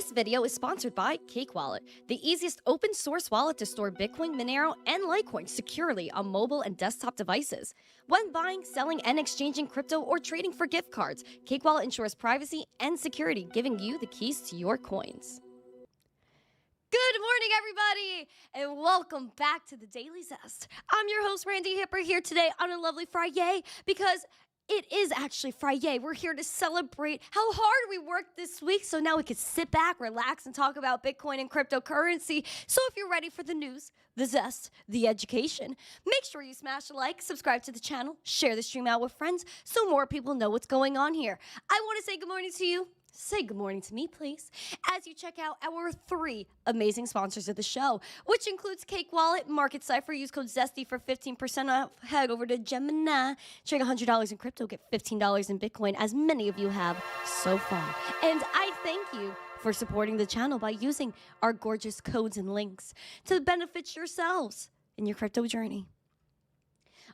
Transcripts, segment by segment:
This video is sponsored by Cake Wallet, the easiest open source wallet to store Bitcoin, Monero, and Litecoin securely on mobile and desktop devices. When buying, selling, and exchanging crypto or trading for gift cards, Cake Wallet ensures privacy and security, giving you the keys to your coins. Good morning, everybody, and welcome back to the Daily Zest. I'm your host, Randi Hipper, here today on a lovely Friday because it is actually Friday. We're here to celebrate how hard we worked this week, so now we can sit back, relax, and talk about Bitcoin and cryptocurrency. So if you're ready for the news, the zest, the education, make sure you smash a like, subscribe to the channel, share the stream out with friends so more people know what's going on here. I want to say good morning to you. Say good morning to me, please, as you check out our 3 amazing sponsors of the show, which includes Cake Wallet, Market Cipher. Use code ZESTY for 15% off. Head over to Gemini. Trade $100 in crypto, get $15 in Bitcoin, as many of you have so far. And I thank you for supporting the channel by using our gorgeous codes and links to benefit yourselves in your crypto journey.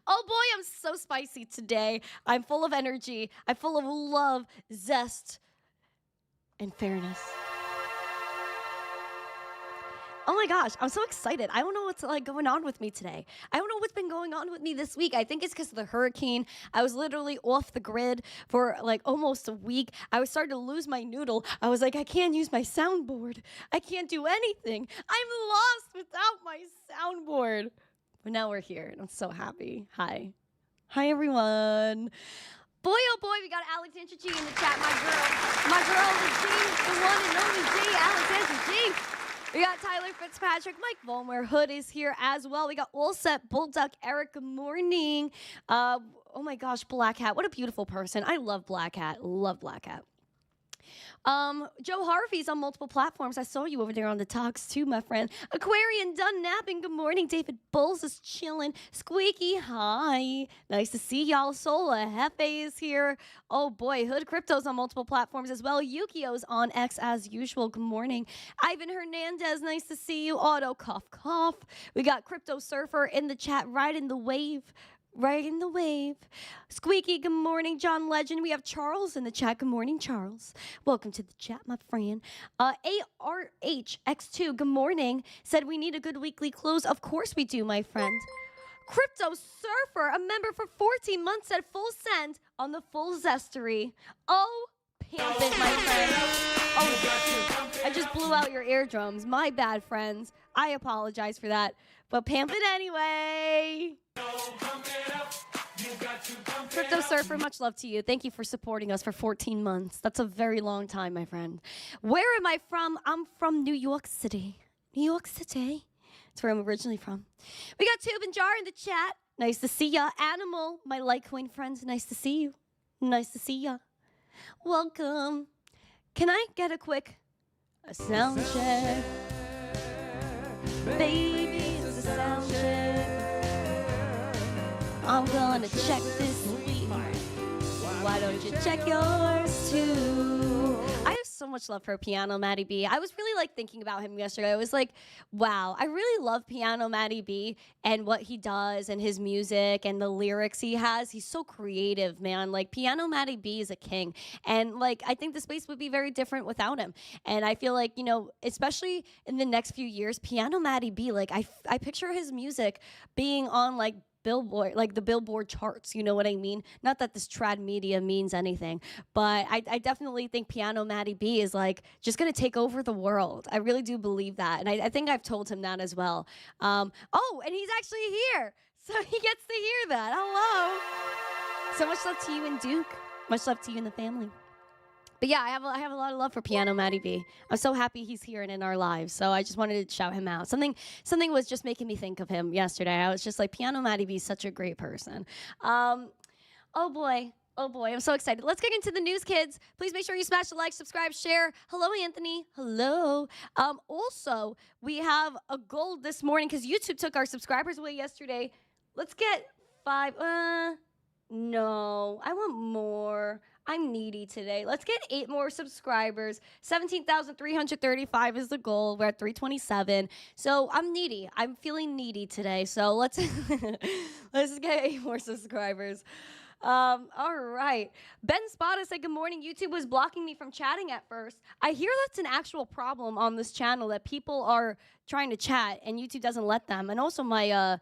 Oh boy, I'm so spicy today. I'm full of energy. I'm full of love, zest, and fairness. Oh my gosh, I'm so excited. I don't know what's going on with me today. I don't know what's been going on with me this week. I think it's because of the hurricane. I was literally off the grid for almost a week. I was starting to lose my noodle. I was like, I can't use my soundboard. I can't do anything. I'm lost without my soundboard. But now we're here and I'm so happy. Hi. Hi everyone. Boy, oh boy, we got Alexandra G in the chat, my girl, the G, the one and only G, Alexandra G. We got Tyler Fitzpatrick, Mike Volmer, Hood is here as well. We got Allset, Bullduck, Eric, good morning. Oh my gosh, Black Hat, what a beautiful person. I love Black Hat, love Black Hat. Joe Harvey's on multiple platforms. I saw you over there on the talks too, my friend. Aquarian done napping. Good morning. David Bulls is chilling. Squeaky, hi. Nice to see y'all. Sola, Hefe is here. Oh boy, Hood Crypto's on multiple platforms as well. Yukio's on X as usual. Good morning. Ivan Hernandez, nice to see you. Auto, cough, cough. We got Crypto Surfer in the chat, riding the wave. Right in the wave. Squeaky, good morning. John Legend. We have Charles in the chat. Good morning, Charles. Welcome to the chat, my friend. ARHX2, good morning. Said we need a good weekly close. Of course we do, my friend. Crypto Surfer, a member for 14 months, said full send on the full zestery. Oh, pimp it, my friend. Oh, I just blew out your eardrums. My bad, friends. I apologize for that. But pimp it anyway. Crypto Surfer, much love to you. Thank you for supporting us for 14 months. That's a very long time, my friend. Where am I from? I'm from New York City. New York City. That's where I'm originally from. We got Tube and Jar in the chat. Nice to see ya. Animal, my Litecoin friends, nice to see you. Nice to see ya. Welcome. Can I get a quick sound check? Baby, it's a sound check. I'm gonna check this week. Why don't you check yours too? I have so much love for Piano Matty B. I was really thinking about him yesterday. I was like, wow, I really love Piano Matty B and what he does and his music and the lyrics he has. He's so creative, man. Piano Matty B is a king. And I think the space would be very different without him. And I feel especially in the next few years, Piano Matty B, I picture his music being on Billboard, the Billboard charts, you know what I mean? Not that this trad media means anything, but I definitely think Piano Matty B is just gonna take over the world. I really do believe that, and I think I've told him that as well. Oh, and he's actually here, so he gets to hear that. Hello. So much love to you and Duke. Much love to you and the family. But yeah, I have a lot of love for Piano Matty B. I'm so happy he's here and in our lives. So I just wanted to shout him out. Something was just making me think of him yesterday. I was just like, Piano Matty B is such a great person. Oh boy, I'm so excited. Let's get into the news, kids. Please make sure you smash the like, subscribe, share. Hello, Anthony. Hello. Also, we have a goal this morning because YouTube took our subscribers away yesterday. Let's get 5. No, I want more. I'm needy today. Let's get 8 more subscribers. 17,335 is the goal. We're at 327. So I'm needy. I'm feeling needy today. So let's let's get 8 more subscribers. All right. Ben Spada said, good morning. YouTube was blocking me from chatting at first. I hear that's an actual problem on this channel, that people are trying to chat and YouTube doesn't let them. And also my,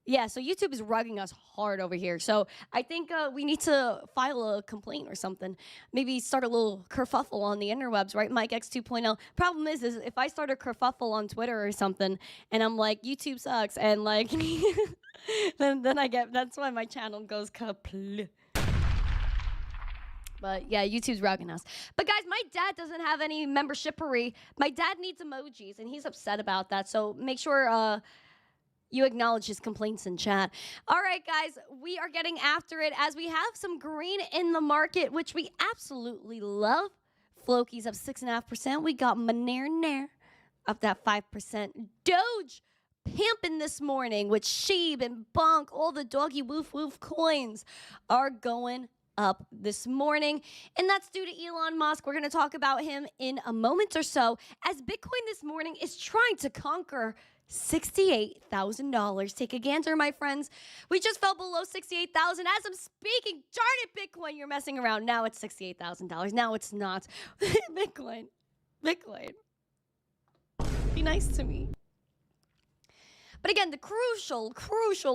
yeah, so YouTube is rugging us hard over here. So I think we need to file a complaint or something. Maybe start a little kerfuffle on the interwebs, right? Mike X 2.0. Problem is if I start a kerfuffle on Twitter or something, and I'm like, YouTube sucks, and like, then I get, that's why my channel goes kapl. But yeah, YouTube's rugging us. But guys, my dad doesn't have any membershipery. My dad needs emojis, and he's upset about that. So make sure you acknowledge his complaints in chat. All right, guys, we are getting after it as we have some green in the market, which we absolutely love. Floki's up 6.5%. We got Monero up that 5%. Doge pimping this morning with Sheeb and Bonk. All the doggy woof woof coins are going up this morning, and that's due to Elon Musk. We're going to talk about him in a moment or so, as Bitcoin this morning is trying to conquer $68,000. Take a gander, my friends. We just fell below $68,000 as I'm speaking. Darn it, Bitcoin, you're messing around. Now it's $68,000. Now it's not. Bitcoin. Be nice to me. But again, the crucial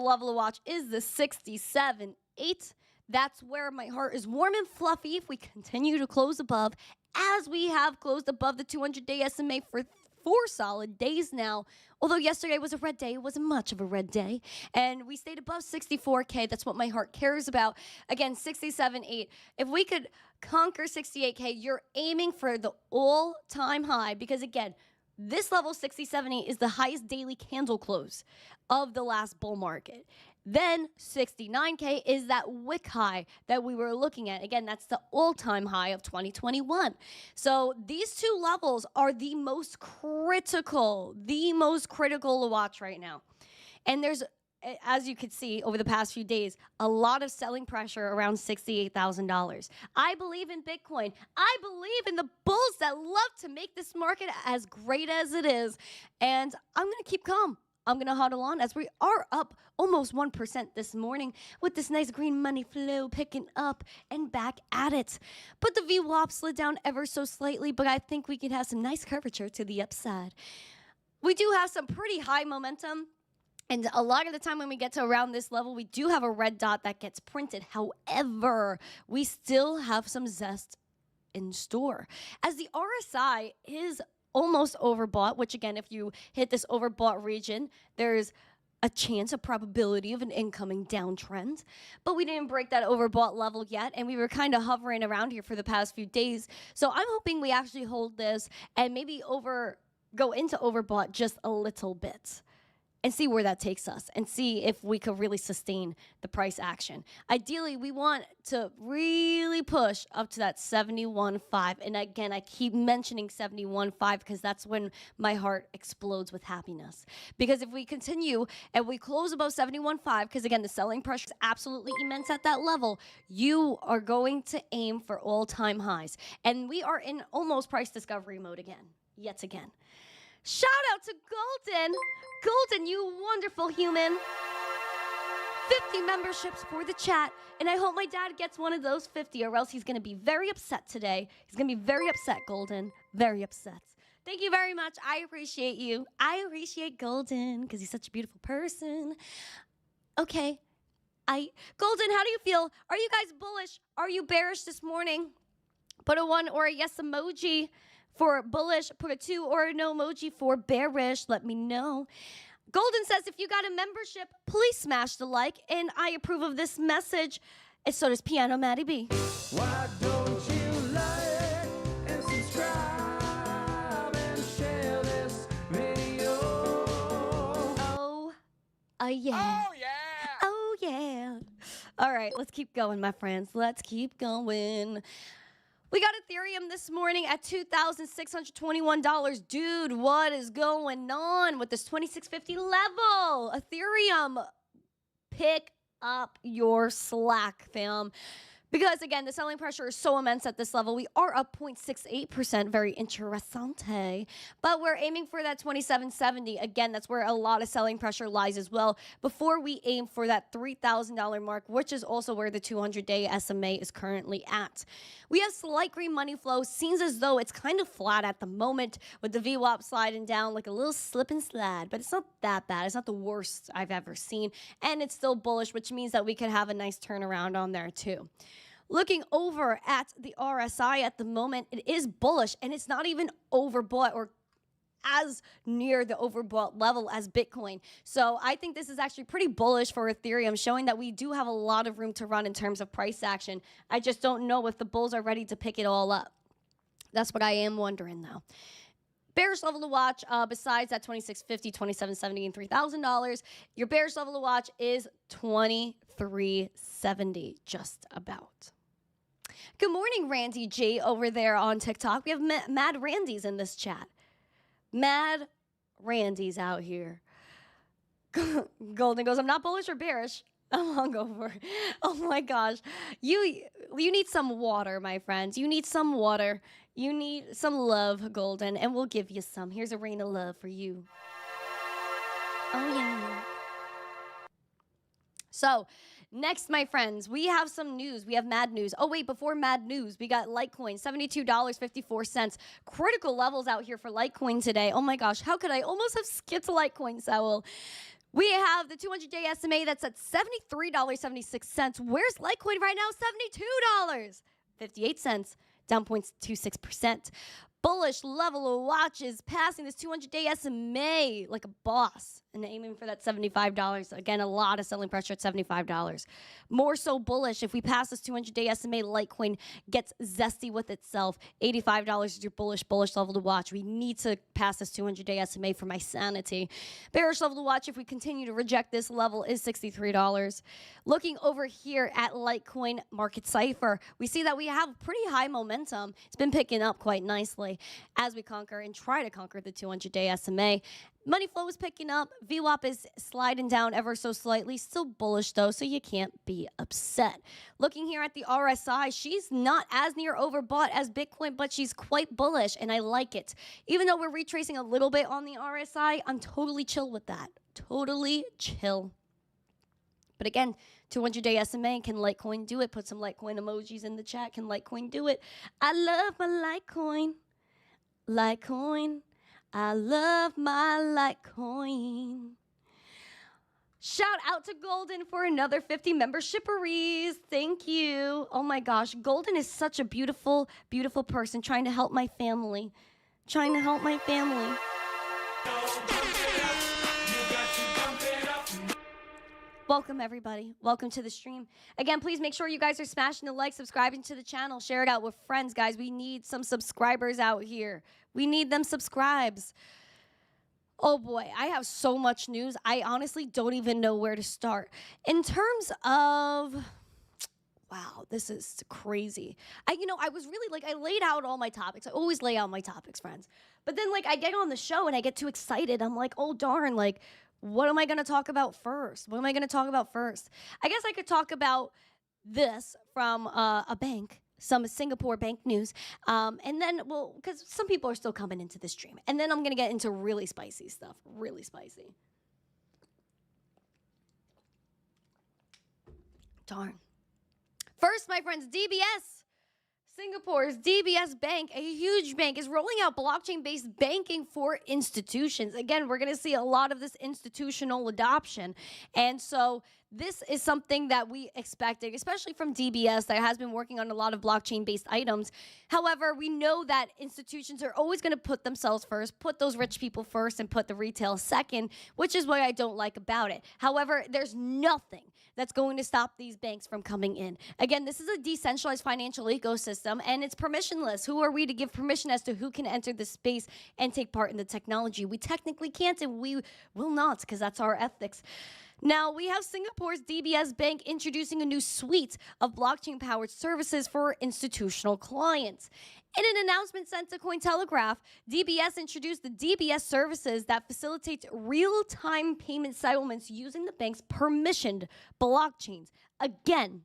level to watch is the 67.8. That's where my heart is warm and fluffy if we continue to close above, as we have closed above the 200-day SMA for 4 solid days now. Although yesterday was a red day, it wasn't much of a red day. And we stayed above 64K. That's what my heart cares about. Again, 67.8. If we could conquer 68K, you're aiming for the all-time high. Because again, this level 67.8 is the highest daily candle close of the last bull market. Then 69K is that wick high that we were looking at. Again, that's the all-time high of 2021. So these two levels are the most critical to watch right now. And there's, as you could see over the past few days, a lot of selling pressure around $68,000. I believe in Bitcoin. I believe in the bulls that love to make this market as great as it is. And I'm going to keep calm. I'm going to huddle on as we are up almost 1% this morning with this nice green money flow picking up and back at it. But the VWAP slid down ever so slightly, but I think we could have some nice curvature to the upside. We do have some pretty high momentum. And a lot of the time when we get to around this level, we do have a red dot that gets printed. However, we still have some zest in store, as the RSI is almost overbought, which again, if you hit this overbought region, there's a chance, a probability of an incoming downtrend. But we didn't break that overbought level yet, and we were kind of hovering around here for the past few days. So I'm hoping we actually hold this and maybe go into overbought just a little bit, and see where that takes us, and see if we could really sustain the price action. Ideally, we want to really push up to that 71.5. And again, I keep mentioning 71.5 because that's when my heart explodes with happiness. Because if we continue and we close above 71.5, because again, the selling pressure is absolutely immense at that level, you are going to aim for all-time highs. And we are in almost price discovery mode again, yet again. Shout out to Golden. Golden, you wonderful human. 50 memberships for the chat. And I hope my dad gets one of those 50, or else he's going to be very upset today. He's going to be very upset, Golden. Very upset. Thank you very much. I appreciate you. I appreciate Golden because he's such a beautiful person. Okay. Golden, how do you feel? Are you guys bullish? Are you bearish this morning? Put a 1 or a yes emoji for bullish, put a 2 or a no emoji for bearish. Let me know. Golden says, if you got a membership, please smash the like, and I approve of this message. And so does Piano Maddie B. Why don't you like and subscribe and share this video? Oh yeah. Oh, yeah. Oh, yeah. All right, let's keep going, my friends. Let's keep going. We got Ethereum this morning at $2,621. Dude, what is going on with this 2650 level? Ethereum, pick up your slack, fam. Because again, the selling pressure is so immense at this level. We are up 0.68%, very interessante. But we're aiming for that 2770. Again, that's where a lot of selling pressure lies as well. Before we aim for that $3,000 mark, which is also where the 200-day SMA is currently at. We have slight green money flow. Seems as though it's kind of flat at the moment with the VWAP sliding down like a little slip and slide. But it's not that bad. It's not the worst I've ever seen. And it's still bullish, which means that we could have a nice turnaround on there too. Looking over at the RSI at the moment, it is bullish and it's not even overbought or as near the overbought level as Bitcoin. So I think this is actually pretty bullish for Ethereum, showing that we do have a lot of room to run in terms of price action. I just don't know if the bulls are ready to pick it all up. That's what I am wondering though. Bearish level to watch, besides that $26.50, $27.70, and $3,000, your bearish level to watch is $23.70, just about. Good morning, Randy G over there on TikTok. We have Mad Randy's in this chat. Mad Randy's out here. Golden goes, I'm not bullish or bearish. I'm hungover. Oh my gosh. You need some water, my friends. You need some water. You need some love, Golden, and we'll give you some. Here's a rain of love for you. Oh yeah. So, next, my friends, we have some news. We have mad news. Oh, wait, before mad news, we got Litecoin, $72.54. Critical levels out here for Litecoin today. Oh, my gosh. How could I almost have skipped Litecoin, Saul? We have the 200-day SMA that's at $73.76. Where's Litecoin right now? $72.58, down 0.26%. Bullish level of watches passing this 200-day SMA like a boss and aiming for that $75. Again, a lot of selling pressure at $75. More so bullish. If we pass this 200-day SMA, Litecoin gets zesty with itself. $85 is your bullish level to watch. We need to pass this 200-day SMA for my sanity. Bearish level to watch if we continue to reject this level is $63. Looking over here at Litecoin market Cipher, we see that we have pretty high momentum. It's been picking up quite nicely as we conquer and try to conquer the 200-day SMA. Money flow is picking up. VWAP is sliding down ever so slightly. Still bullish, though, so you can't be upset. Looking here at the RSI, she's not as near overbought as Bitcoin, but she's quite bullish, and I like it. Even though we're retracing a little bit on the RSI, I'm totally chill with that. Totally chill. But again, 200-day SMA, can Litecoin do it? Put some Litecoin emojis in the chat. Can Litecoin do it? I love my Litecoin. Litecoin. I love my Litecoin. Shout out to Golden for another 50 membershiperies. Thank you. Oh my gosh, Golden is such a beautiful, beautiful person trying to help my family. Trying to help my family. Welcome, everybody. Welcome to the stream. Again, please make sure you guys are smashing the like, subscribing to the channel, share it out with friends, guys. We need some subscribers out here. We need them subscribes. Oh boy, I have so much news. I honestly don't even know where to start. In terms of, wow, this is crazy. I was really I laid out all my topics. I always lay out my topics, friends. But then I get on the show and I get too excited. I'm like, oh darn, what am I going to talk about first? What am I going to talk about first? I guess I could talk about this from a bank, some Singapore bank news. And then, because some people are still coming into the stream. And then I'm going to get into really spicy stuff. Really spicy. Darn. First, my friends, DBS. Singapore's DBS Bank, a huge bank, is rolling out blockchain-based banking for institutions. Again, we're going to see a lot of this institutional adoption. And so this is something that we expected, especially from DBS that has been working on a lot of blockchain-based items. However, we know that institutions are always going to put themselves first, put those rich people first, and put the retail second, which is what I don't like about it. However, there's nothing that's going to stop these banks from coming in. Again, this is a decentralized financial ecosystem, and it's permissionless. Who are we to give permission as to who can enter the space and take part in the technology? We technically can't, and we will not, because that's our ethics. Now, we have Singapore's DBS Bank introducing a new suite of blockchain-powered services for institutional clients. In an announcement sent to Cointelegraph, DBS introduced the DBS services that facilitates real-time payment settlements using the bank's permissioned blockchains. Again,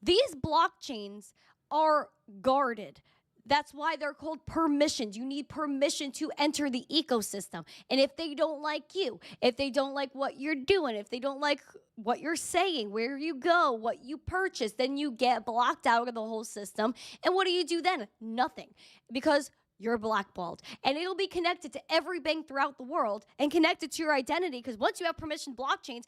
These blockchains are guarded. That's why they're called permissions. You need permission to enter the ecosystem. And if they don't like you, if they don't like what you're doing, if they don't like what you're saying, where you go, what you purchase, then you get blocked out of the whole system. And what do you do then? Nothing. Because you're blackballed. And it'll be connected to every bank throughout the world and connected to your identity, because once you have permissioned blockchains,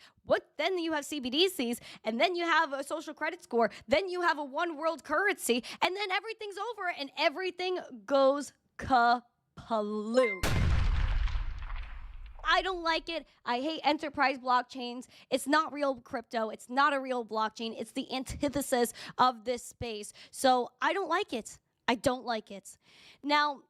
then you have CBDCs, and then you have a social credit score, then you have a one world currency, and then everything's over and everything goes kaploot. I don't like it. I hate enterprise blockchains. It's not real crypto. It's not a real blockchain. It's the antithesis of this space. So I don't like it. I don't like it. Now,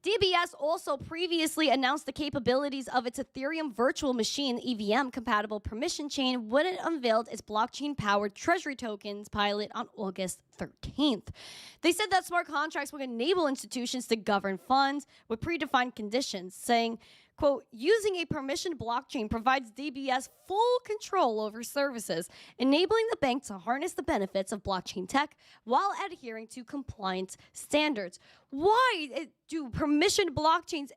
DBS also previously announced the capabilities of its Ethereum virtual machine EVM compatible permission chain when it unveiled its blockchain-powered treasury tokens pilot on August 13th. They said that smart contracts would enable institutions to govern funds with predefined conditions, saying, quote, using a permissioned blockchain provides DBS full control over services, enabling the bank to harness the benefits of blockchain tech while adhering to compliance standards. Why do permissioned blockchains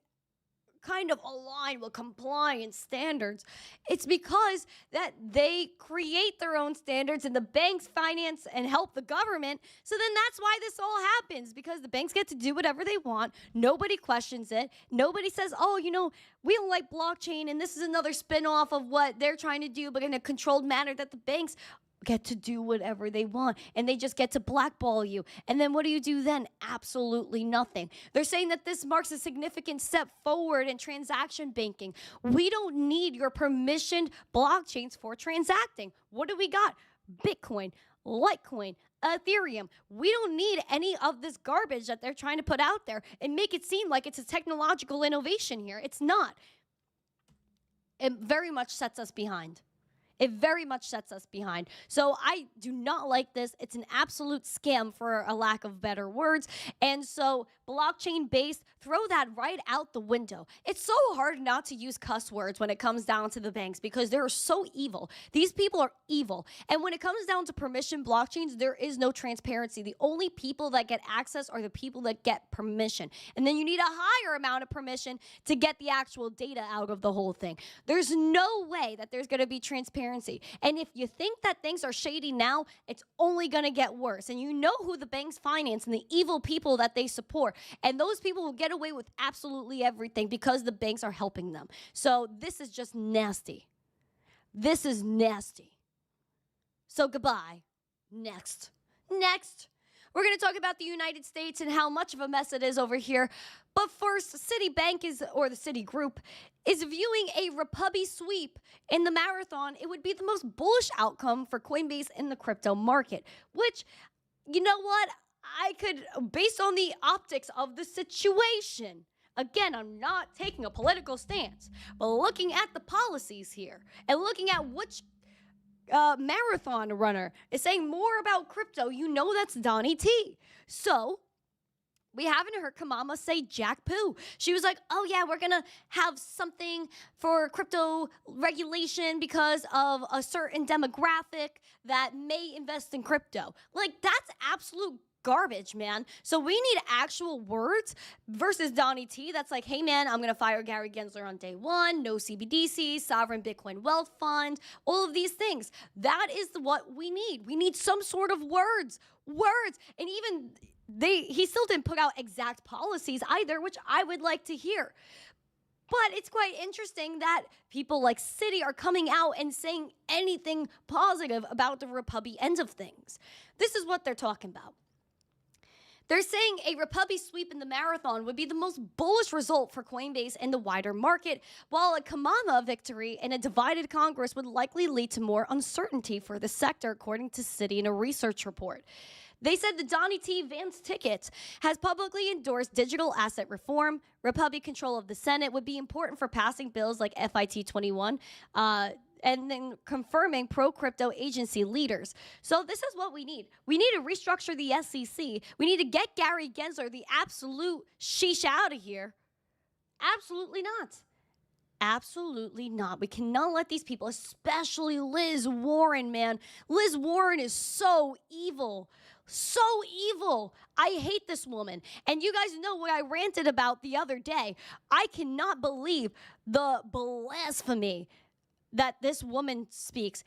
kind of align with compliance standards? It's because that they create their own standards and the banks finance and help the government. So then that's why this all happens, because the banks get to do whatever they want. Nobody questions it. Nobody says, oh, we don't like blockchain and this is another spin-off of what they're trying to do, but in a controlled manner that the banks get to do whatever they want, and they just get to blackball you. And then what do you do then? Absolutely nothing. They're saying that this marks a significant step forward in transaction banking. We don't need your permissioned blockchains for transacting. What do we got? Bitcoin, Litecoin, Ethereum. We don't need any of this garbage that they're trying to put out there and make it seem like it's a technological innovation here. It's not. It very much sets us behind. It very much sets us behind. So I do not like this. It's an absolute scam, for a lack of better words. And so blockchain-based, throw that right out the window. It's so hard not to use cuss words when it comes down to the banks, because they're so evil. These people are evil. And when it comes down to permission blockchains, there is no transparency. The only people that get access are the people that get permission. And then you need a higher amount of permission to get the actual data out of the whole thing. There's no way that there's going to be transparency. And if you think that things are shady now, it's only going to get worse. And you know who the banks finance and the evil people that they support. And those people will get away with absolutely everything because the banks are helping them. So this is just nasty. This is nasty. So goodbye. Next. We're going to talk about the United States and how much of a mess it is over here. But first, Citibank the Citigroup is viewing a Repubby sweep in the marathon. It would be the most bullish outcome for Coinbase in the crypto market, which, you know what? I could, based on the optics of the situation, again, I'm not taking a political stance, but looking at the policies here and looking at which marathon runner is saying more about crypto, that's Donnie T. So we haven't heard Kamama say jack poo. She was like, oh yeah, we're gonna have something for crypto regulation because of a certain demographic that may invest in crypto. Like, that's absolute garbage, man. So we need actual words versus Donnie T that's like, hey man, I'm gonna fire Gary Gensler on day one, no CBDC, sovereign Bitcoin wealth fund, all of these things. That is what we need. We need some sort of words. And even he still didn't put out exact policies either, which I would like to hear. But it's quite interesting that people like Citi are coming out and saying anything positive about the Repubby end of things. This is what they're talking about. They're saying a Repubby sweep in the marathon would be the most bullish result for Coinbase and the wider market, while a Kamama victory in a divided Congress would likely lead to more uncertainty for the sector, according to Citi in a research report. They said the Donnie T. Vance ticket has publicly endorsed digital asset reform. Repubby control of the Senate would be important for passing bills like FIT 21, and then confirming pro-crypto agency leaders. So this is what we need. We need to restructure the SEC. We need to get Gary Gensler, the absolute sheesh, out of here. Absolutely not. Absolutely not. We cannot let these people, especially Liz Warren, man. Liz Warren is so evil. So evil. I hate this woman. And you guys know what I ranted about the other day. I cannot believe the blasphemy that this woman speaks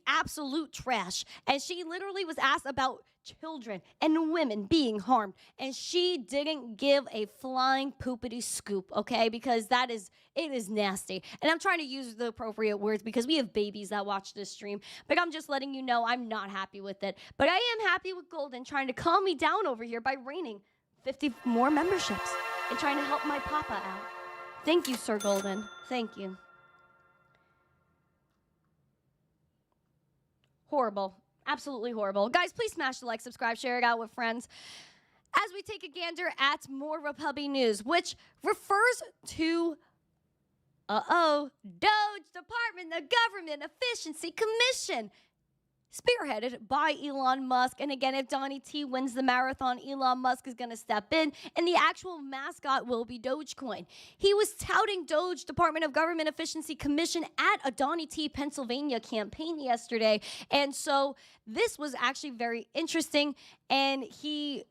absolute trash. And she literally was asked about children and women being harmed, and she didn't give a flying poopity scoop, okay? Because it is nasty. And I'm trying to use the appropriate words because we have babies that watch this stream, but I'm just letting you know I'm not happy with it. But I am happy with Golden trying to calm me down over here by raining 50 more memberships and trying to help my papa out. Thank you, Sir Golden. Thank you. Horrible. Absolutely horrible. Guys, please smash the like, subscribe, share it out with friends. As we take a gander at more Repubby news, which refers to, Doge Department of Government Efficiency Commission, spearheaded by Elon Musk. And again, if Donnie T wins the marathon, Elon Musk is going to step in, and the actual mascot will be Dogecoin. He was touting Doge Department of Government Efficiency Commission at a Donnie T Pennsylvania campaign yesterday. And so this was actually very interesting, and he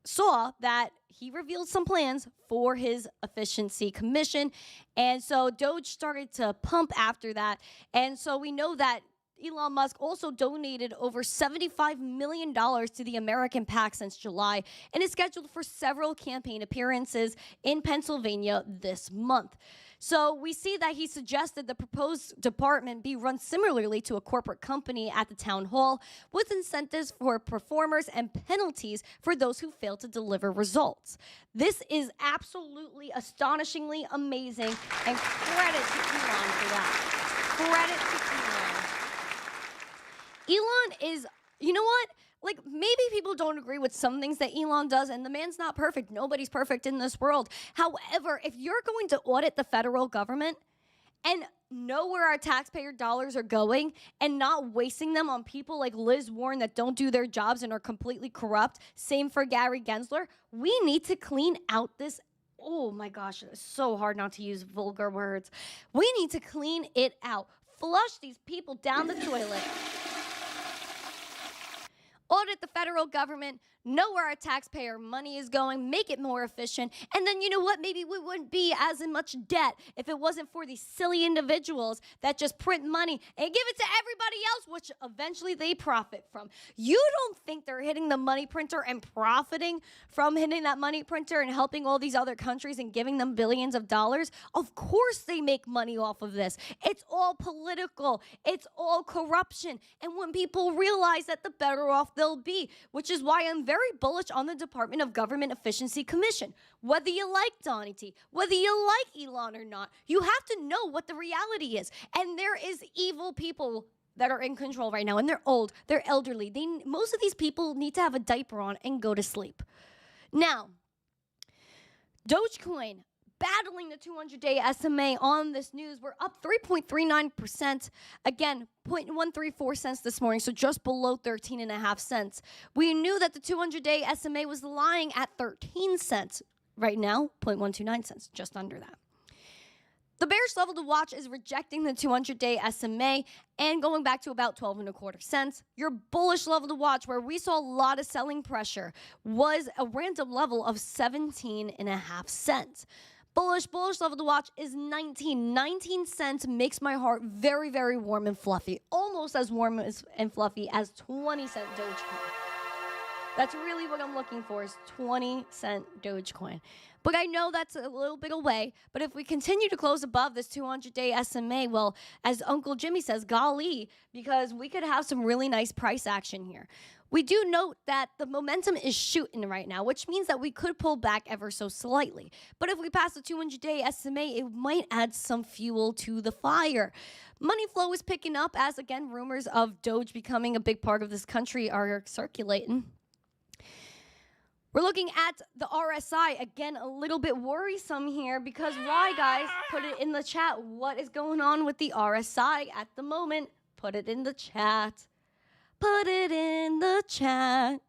saw that he revealed some plans for his efficiency commission. And so Doge started to pump after that. And so we know that Elon Musk also donated over $75 million to the American PAC since July and is scheduled for several campaign appearances in Pennsylvania this month. So we see that he suggested the proposed department be run similarly to a corporate company at the town hall, with incentives for performers and penalties for those who fail to deliver results. This is absolutely astonishingly amazing, and credit to Elon for that. Credit to Elon. Elon is, you know what? Like, maybe people don't agree with some things that Elon does, and the man's not perfect. Nobody's perfect in this world. However, if you're going to audit the federal government and know where our taxpayer dollars are going and not wasting them on people like Liz Warren that don't do their jobs and are completely corrupt, same for Gary Gensler, we need to clean out this. Oh my gosh, it's so hard not to use vulgar words. We need to clean it out. Flush these people down the toilet. Audit the federal government, know where our taxpayer money is going, make it more efficient, and then you know what? Maybe we wouldn't be as in much debt if it wasn't for these silly individuals that just print money and give it to everybody else, which eventually they profit from. You don't think they're hitting the money printer and profiting from hitting that money printer and helping all these other countries and giving them billions of dollars? Of course they make money off of this. It's all political. It's all corruption. And when people realize that, the better off they'll be, which is why I'm very bullish on the Department of Government Efficiency Commission. Whether you like Donnie T, whether you like Elon or not, you have to know what the reality is. And there is evil people that are in control right now, and they're old, they're elderly. Most of these people need to have a diaper on and go to sleep. Now, Dogecoin battling the 200-day SMA on this news. We're up 3.39%. Again, 0.134 cents this morning, so just below 13.5 cents. We knew that the 200-day SMA was lying at 13 cents. Right now, 0.129 cents, just under that. The bearish level to watch is rejecting the 200-day SMA and going back to about 12.25 cents. Your bullish level to watch, where we saw a lot of selling pressure, was a random level of 17.5 cents. Bullish level to watch is 19 cents. Makes my heart very, very warm and fluffy. Almost as warm and fluffy as 20-cent Dogecoin. That's really what I'm looking for, is 20-cent Dogecoin. But I know that's a little bit away. But if we continue to close above this 200-day SMA, well, as Uncle Jimmy says, golly, because we could have some really nice price action here. We do note that the momentum is shooting right now, which means that we could pull back ever so slightly. But if we pass the 200-day SMA, it might add some fuel to the fire. Money flow is picking up as, again, rumors of Doge becoming a big part of this country are circulating. We're looking at the RSI, again, a little bit worrisome here because why, guys? Put it in the chat. What is going on with the RSI at the moment? Put it in the chat. Put it in the chat.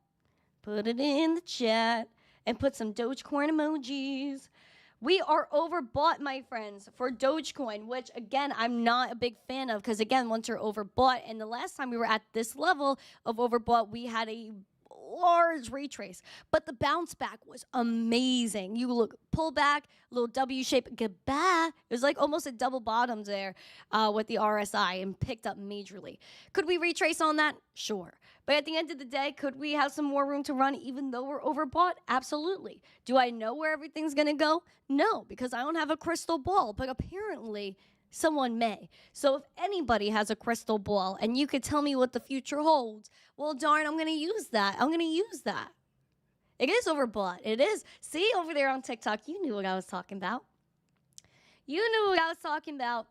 Put it in the chat. And put some Dogecoin emojis. We are overbought, my friends, for Dogecoin, which, again, I'm not a big fan of because, again, once you're overbought, and the last time we were at this level of overbought, we had a large retrace, but the bounce back was amazing. You look, pull back, little W shape, goodbye. It was like almost a double bottom there with the RSI and picked up majorly. Could we retrace on that? Sure. But at the end of the day, could we have some more room to run even though we're overbought? Absolutely. Do I know where everything's going to go? No, because I don't have a crystal ball, but apparently someone may. So if anybody has a crystal ball and you could tell me what the future holds, well, darn, I'm going to use that. I'm going to use that. It is overbought. It is. See, over there on TikTok, you knew what I was talking about. You knew what I was talking about.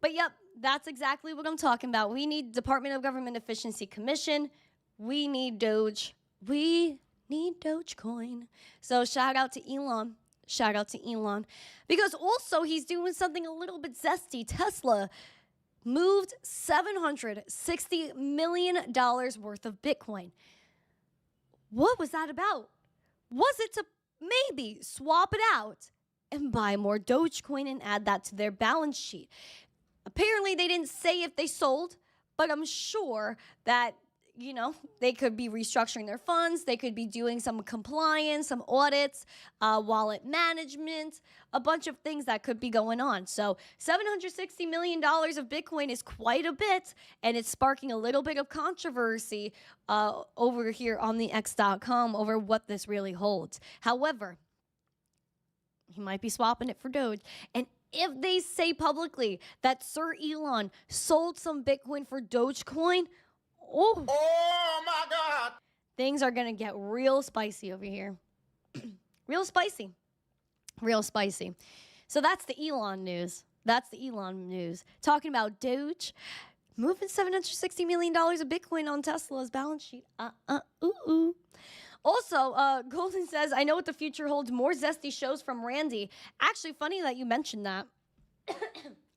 But yep, that's exactly what I'm talking about. We need Department of Government Efficiency Commission. We need Doge. We need Dogecoin. So shout out to Elon. Shout out to Elon. Because also he's doing something a little bit zesty. Tesla moved $760 million worth of Bitcoin. What was that about? Was it to maybe swap it out and buy more Dogecoin and add that to their balance sheet? Apparently, they didn't say if they sold, but I'm sure that, you know, they could be restructuring their funds. They could be doing some compliance, some audits, wallet management, a bunch of things that could be going on. So $760 million of Bitcoin is quite a bit, and it's sparking a little bit of controversy over here on the X.com over what this really holds. However, he might be swapping it for Doge. And if they say publicly that Sir Elon sold some Bitcoin for Dogecoin, oh my God, things are going to get real spicy over here. Real spicy. Real spicy. So that's the Elon news. That's the Elon news. Talking about Doge, moving $760 million of Bitcoin on Tesla's balance sheet. Ooh. Also, Golden says, I know what the future holds. More zesty shows from Randi. Actually, funny that you mentioned that.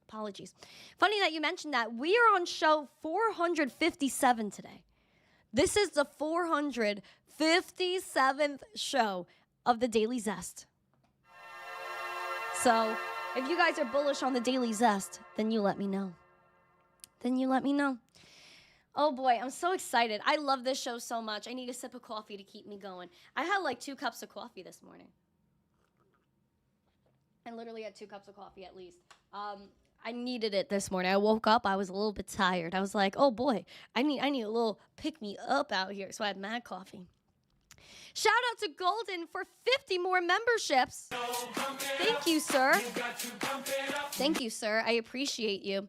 Apologies. Funny that you mentioned that. We are on show 457 today. This is the 457th show of the Daily Zest. So, if you guys are bullish on the Daily Zest, then you let me know. Oh boy, I'm so excited. I love this show so much. I need a sip of coffee to keep me going. I had like 2 cups of coffee this morning. I literally had 2 cups of coffee at least. I needed it this morning. I woke up, I was a little bit tired. I was like, oh boy, I need a little pick-me-up out here. So I had mad coffee. Shout out to Golden for 50 more memberships. Thank you, sir. Thank you, sir. I appreciate you.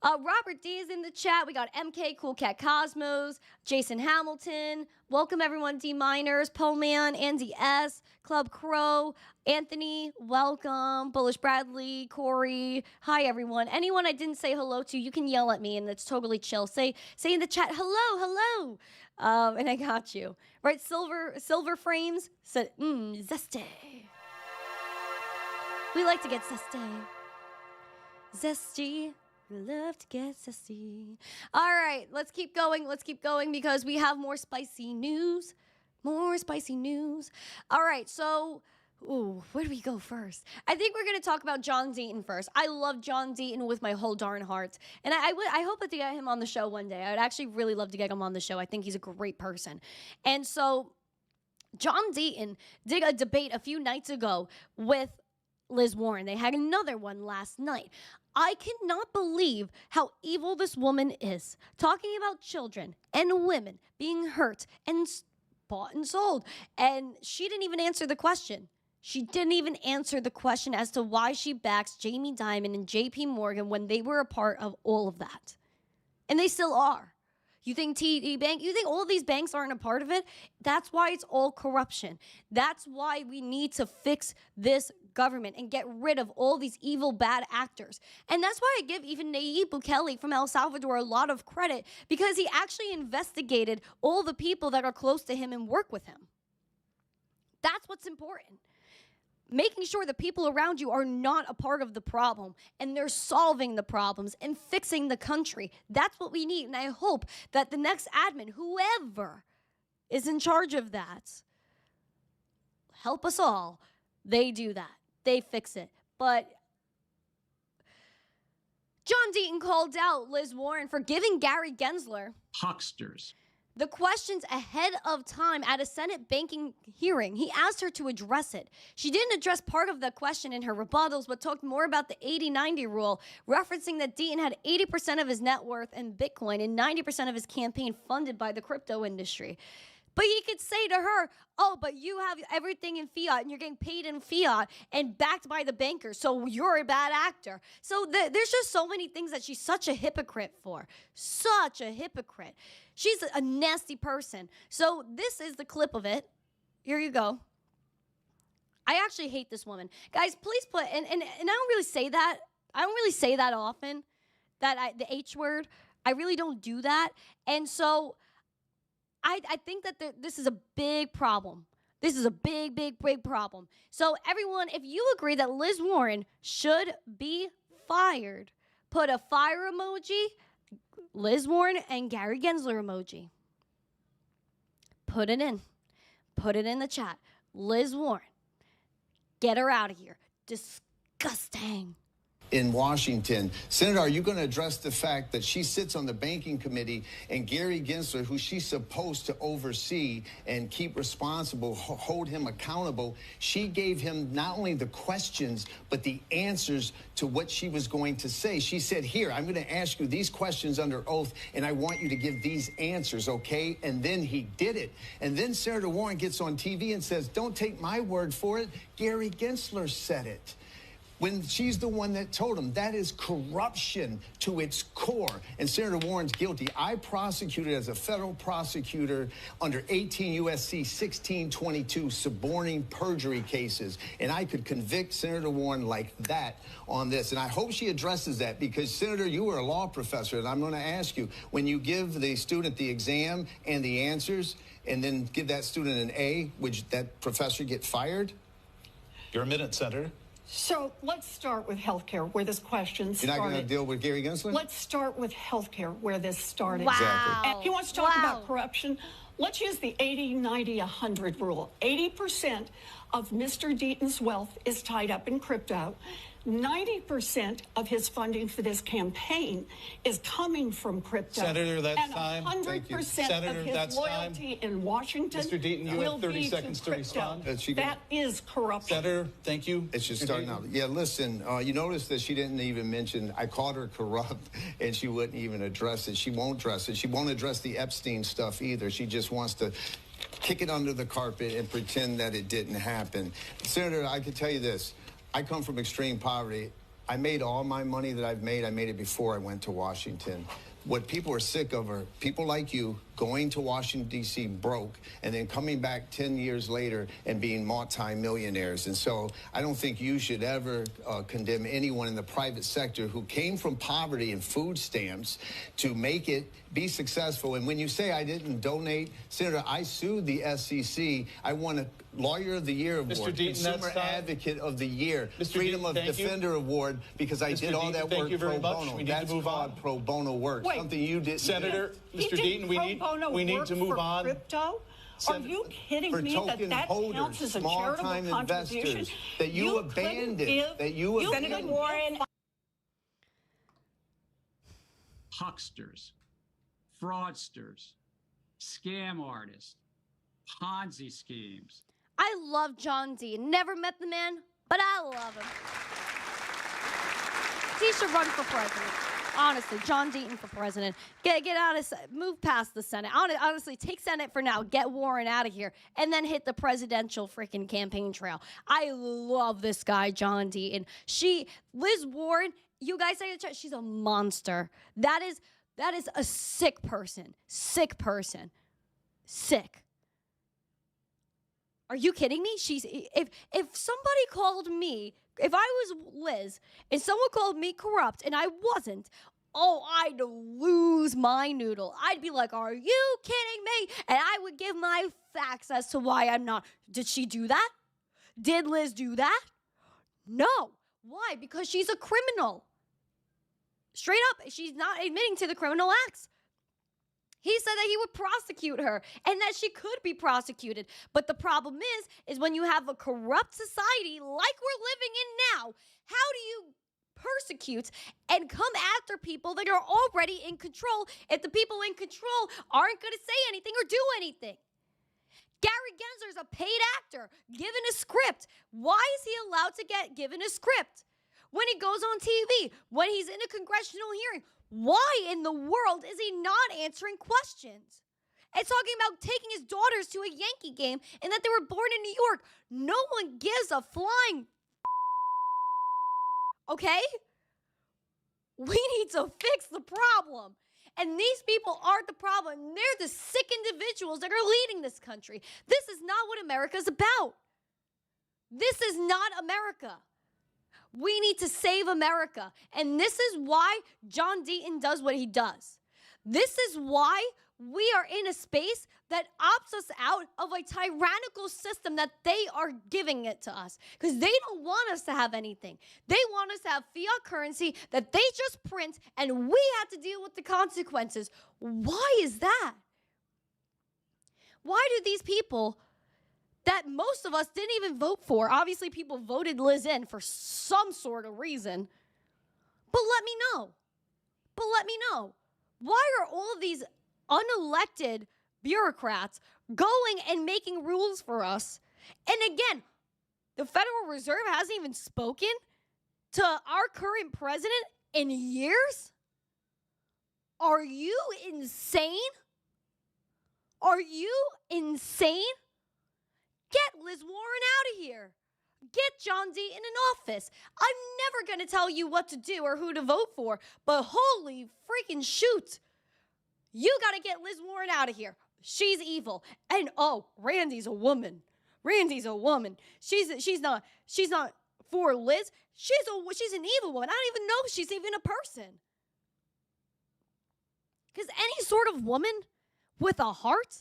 Robert D is in the chat. We got MK, Cool Cat Cosmos, Jason Hamilton. Welcome, everyone. D Miners, Poleman, Andy S, Club Crow, Anthony, welcome. Bullish Bradley, Corey. Hi, everyone. Anyone I didn't say hello to, you can yell at me, and it's totally chill. Say in the chat, hello. And I got you. Right, Silver Frames said, zesty. We like to get zesty. Love to get zesty. All right, let's keep going because we have more spicy news. All right, so, where do we go first? I think we're going to talk about John Deaton first. I love John Deaton with my whole darn heart. And I hope to get him on the show one day. I'd actually really love to get him on the show. I think he's a great person. And so John Deaton did a debate a few nights ago with Liz Warren. They had another one last night. I cannot believe how evil this woman is. Talking about children and women being hurt and bought and sold. And she didn't even answer the question. She didn't even answer the question as to why she backs Jamie Dimon and JP Morgan when they were a part of all of that. And they still are. You think TD Bank, you think all of these banks aren't a part of it? That's why it's all corruption. That's why we need to fix this government and get rid of all these evil, bad actors. And that's why I give even Nayib Bukele from El Salvador a lot of credit, because he actually investigated all the people that are close to him and work with him. That's what's important. Making sure the people around you are not a part of the problem and they're solving the problems and fixing the country. That's what we need. And I hope that the next admin, whoever is in charge of that, help us all, they do that. they fix it. But John Deaton called out Liz Warren for giving Gary Gensler Hucksters. the questions ahead of time at a Senate banking hearing. He asked her to address it. She didn't address part of the question in her rebuttals, but talked more about the 80-90 rule, referencing that Deaton had 80% of his net worth in Bitcoin and 90% of his campaign funded by the crypto industry. But he could say to her, oh, but you have everything in fiat and you're getting paid in fiat and backed by the bankers, so you're a bad actor. So there's just so many things that she's such a hypocrite for. Such a hypocrite. She's a nasty person. So this is the clip of it. Here you go. I actually hate this woman. Guys, please put, and I don't really say that. I don't really say that often, the H word. I really don't do that. And so I think that this is a big problem. This is a big, big, big problem. So everyone, if you agree that Liz Warren should be fired, put a fire emoji, Liz Warren and Gary Gensler emoji. Put it in. Put it in the chat. Liz Warren, get her out of here. Disgusting. In Washington. Senator, are you going to address the fact that she sits on the banking committee and Gary Gensler, who she's supposed to oversee and keep responsible, hold him accountable, she gave him not only the questions, but the answers to what she was going to say. She said, here, I'm going to ask you these questions under oath, and I want you to give these answers, okay? And then he did it. And then Senator Warren gets on TV and says, don't take my word for it. Gary Gensler said it. When she's the one that told him. That is corruption to its core. And Senator Warren's guilty. I prosecuted as a federal prosecutor under 18 U.S.C. 1622 suborning perjury cases. And I could convict Senator Warren like that on this. And I hope she addresses that because, Senator, you were a law professor. And I'm going to ask you, when you give the student the exam and the answers and then give that student an A, would that professor get fired? Your minute, Senator. So let's start with healthcare, where this question started. You're not going to deal with Gary Gensler? Let's start with healthcare, where this started. Wow. Exactly. And he wants to talk about corruption. Let's use the 80, 90, 100 rule. 80% of Mr. Deaton's wealth is tied up in crypto. 90% of his funding for this campaign is coming from crypto. Senator, that's and time. 100% Senator, of his that's loyalty in Washington Mr. Deaton, you will have 30 be seconds to crypto. respond. That is corruption. Senator, thank you. It's just starting out. Yeah, listen, you notice that she didn't even mention, I called her corrupt, and she wouldn't even address it. She won't address it. She won't address the Epstein stuff either. She just wants to kick it under the carpet and pretend that it didn't happen. Senator, I can tell you this. I come from extreme poverty. I made all my money that I've made. I made it before I went to Washington. What people are sick of are people like you going to Washington, D.C. broke and then coming back 10 years later and being multi-millionaires. And so I don't think you should ever condemn anyone in the private sector who came from poverty and food stamps to make it be successful. And when you say I didn't donate, Senator, I sued the SEC. I won a Lawyer of the Year award, Mr. Deaton, Consumer Advocate of the Year, Mr. Freedom Deaton, of thank you. Defender Award because I Mr. did all Deaton, that thank work you very pro much. bono. We need to That's move called on. pro bono work. Wait. Something you didn't Senator, do. Mr. Deaton, we need to move on. Crypto? Are you kidding For me token that holders, counts as a small-time charitable contribution? investors that you abandoned, that you abandoned. Warren. Hucksters, fraudsters, scam artists, Ponzi schemes. I love John Deaton. Never met the man, but I love him. He should run for president. Honestly, John Deaton for president. Get out of, move past the Senate. Honestly, take Senate for now. Get Warren out of here, and then hit the presidential freaking campaign trail. I love this guy, John Deaton. Liz Warren. You guys say in the chat, she's a monster. That is a sick person. Sick person. Sick. Are you kidding me? If somebody called me, if I was Liz and someone called me corrupt and I wasn't, oh, I'd lose my noodle. I'd be like, are you kidding me? And I would give my facts as to why I'm not. Did she do that? Did Liz do that? No. Why? Because she's a criminal. Straight up, she's not admitting to the criminal acts. He said that he would prosecute her and that she could be prosecuted. But the problem is when you have a corrupt society like we're living in now, how do you persecute and come after people that are already in control if the people in control aren't going to say anything or do anything? Gary Gensler's a paid actor given a script. Why is he allowed to get given a script? When he goes on TV, when he's in a congressional hearing, why in the world is he not answering questions? And talking about taking his daughters to a Yankee game and that they were born in New York. No one gives a flying okay? We need to fix the problem. And these people aren't the problem. They're the sick individuals that are leading this country. This is not what America's about. This is not America. We need to save America. And this is why John Deaton does what he does. This is why we are in a space that opts us out of a tyrannical system that they are giving it to us. Because they don't want us to have anything. They want us to have fiat currency that they just print and we have to deal with the consequences. Why is that? Why do these people that most of us didn't even vote for, obviously people voted Liz in for some sort of reason, but let me know. Why are all of these unelected bureaucrats going and making rules for us? And again, the Federal Reserve hasn't even spoken to our current president in years? Are you insane? Are you insane? Get Liz Warren out of here. Get John Deaton in office. I'm never going to tell you what to do or who to vote for, but holy freaking shoot. You got to get Liz Warren out of here. She's evil. And oh, Randi's a woman. Randi's a woman. She's not for Liz. She's an evil woman. I don't even know if she's even a person. Because any sort of woman with a heart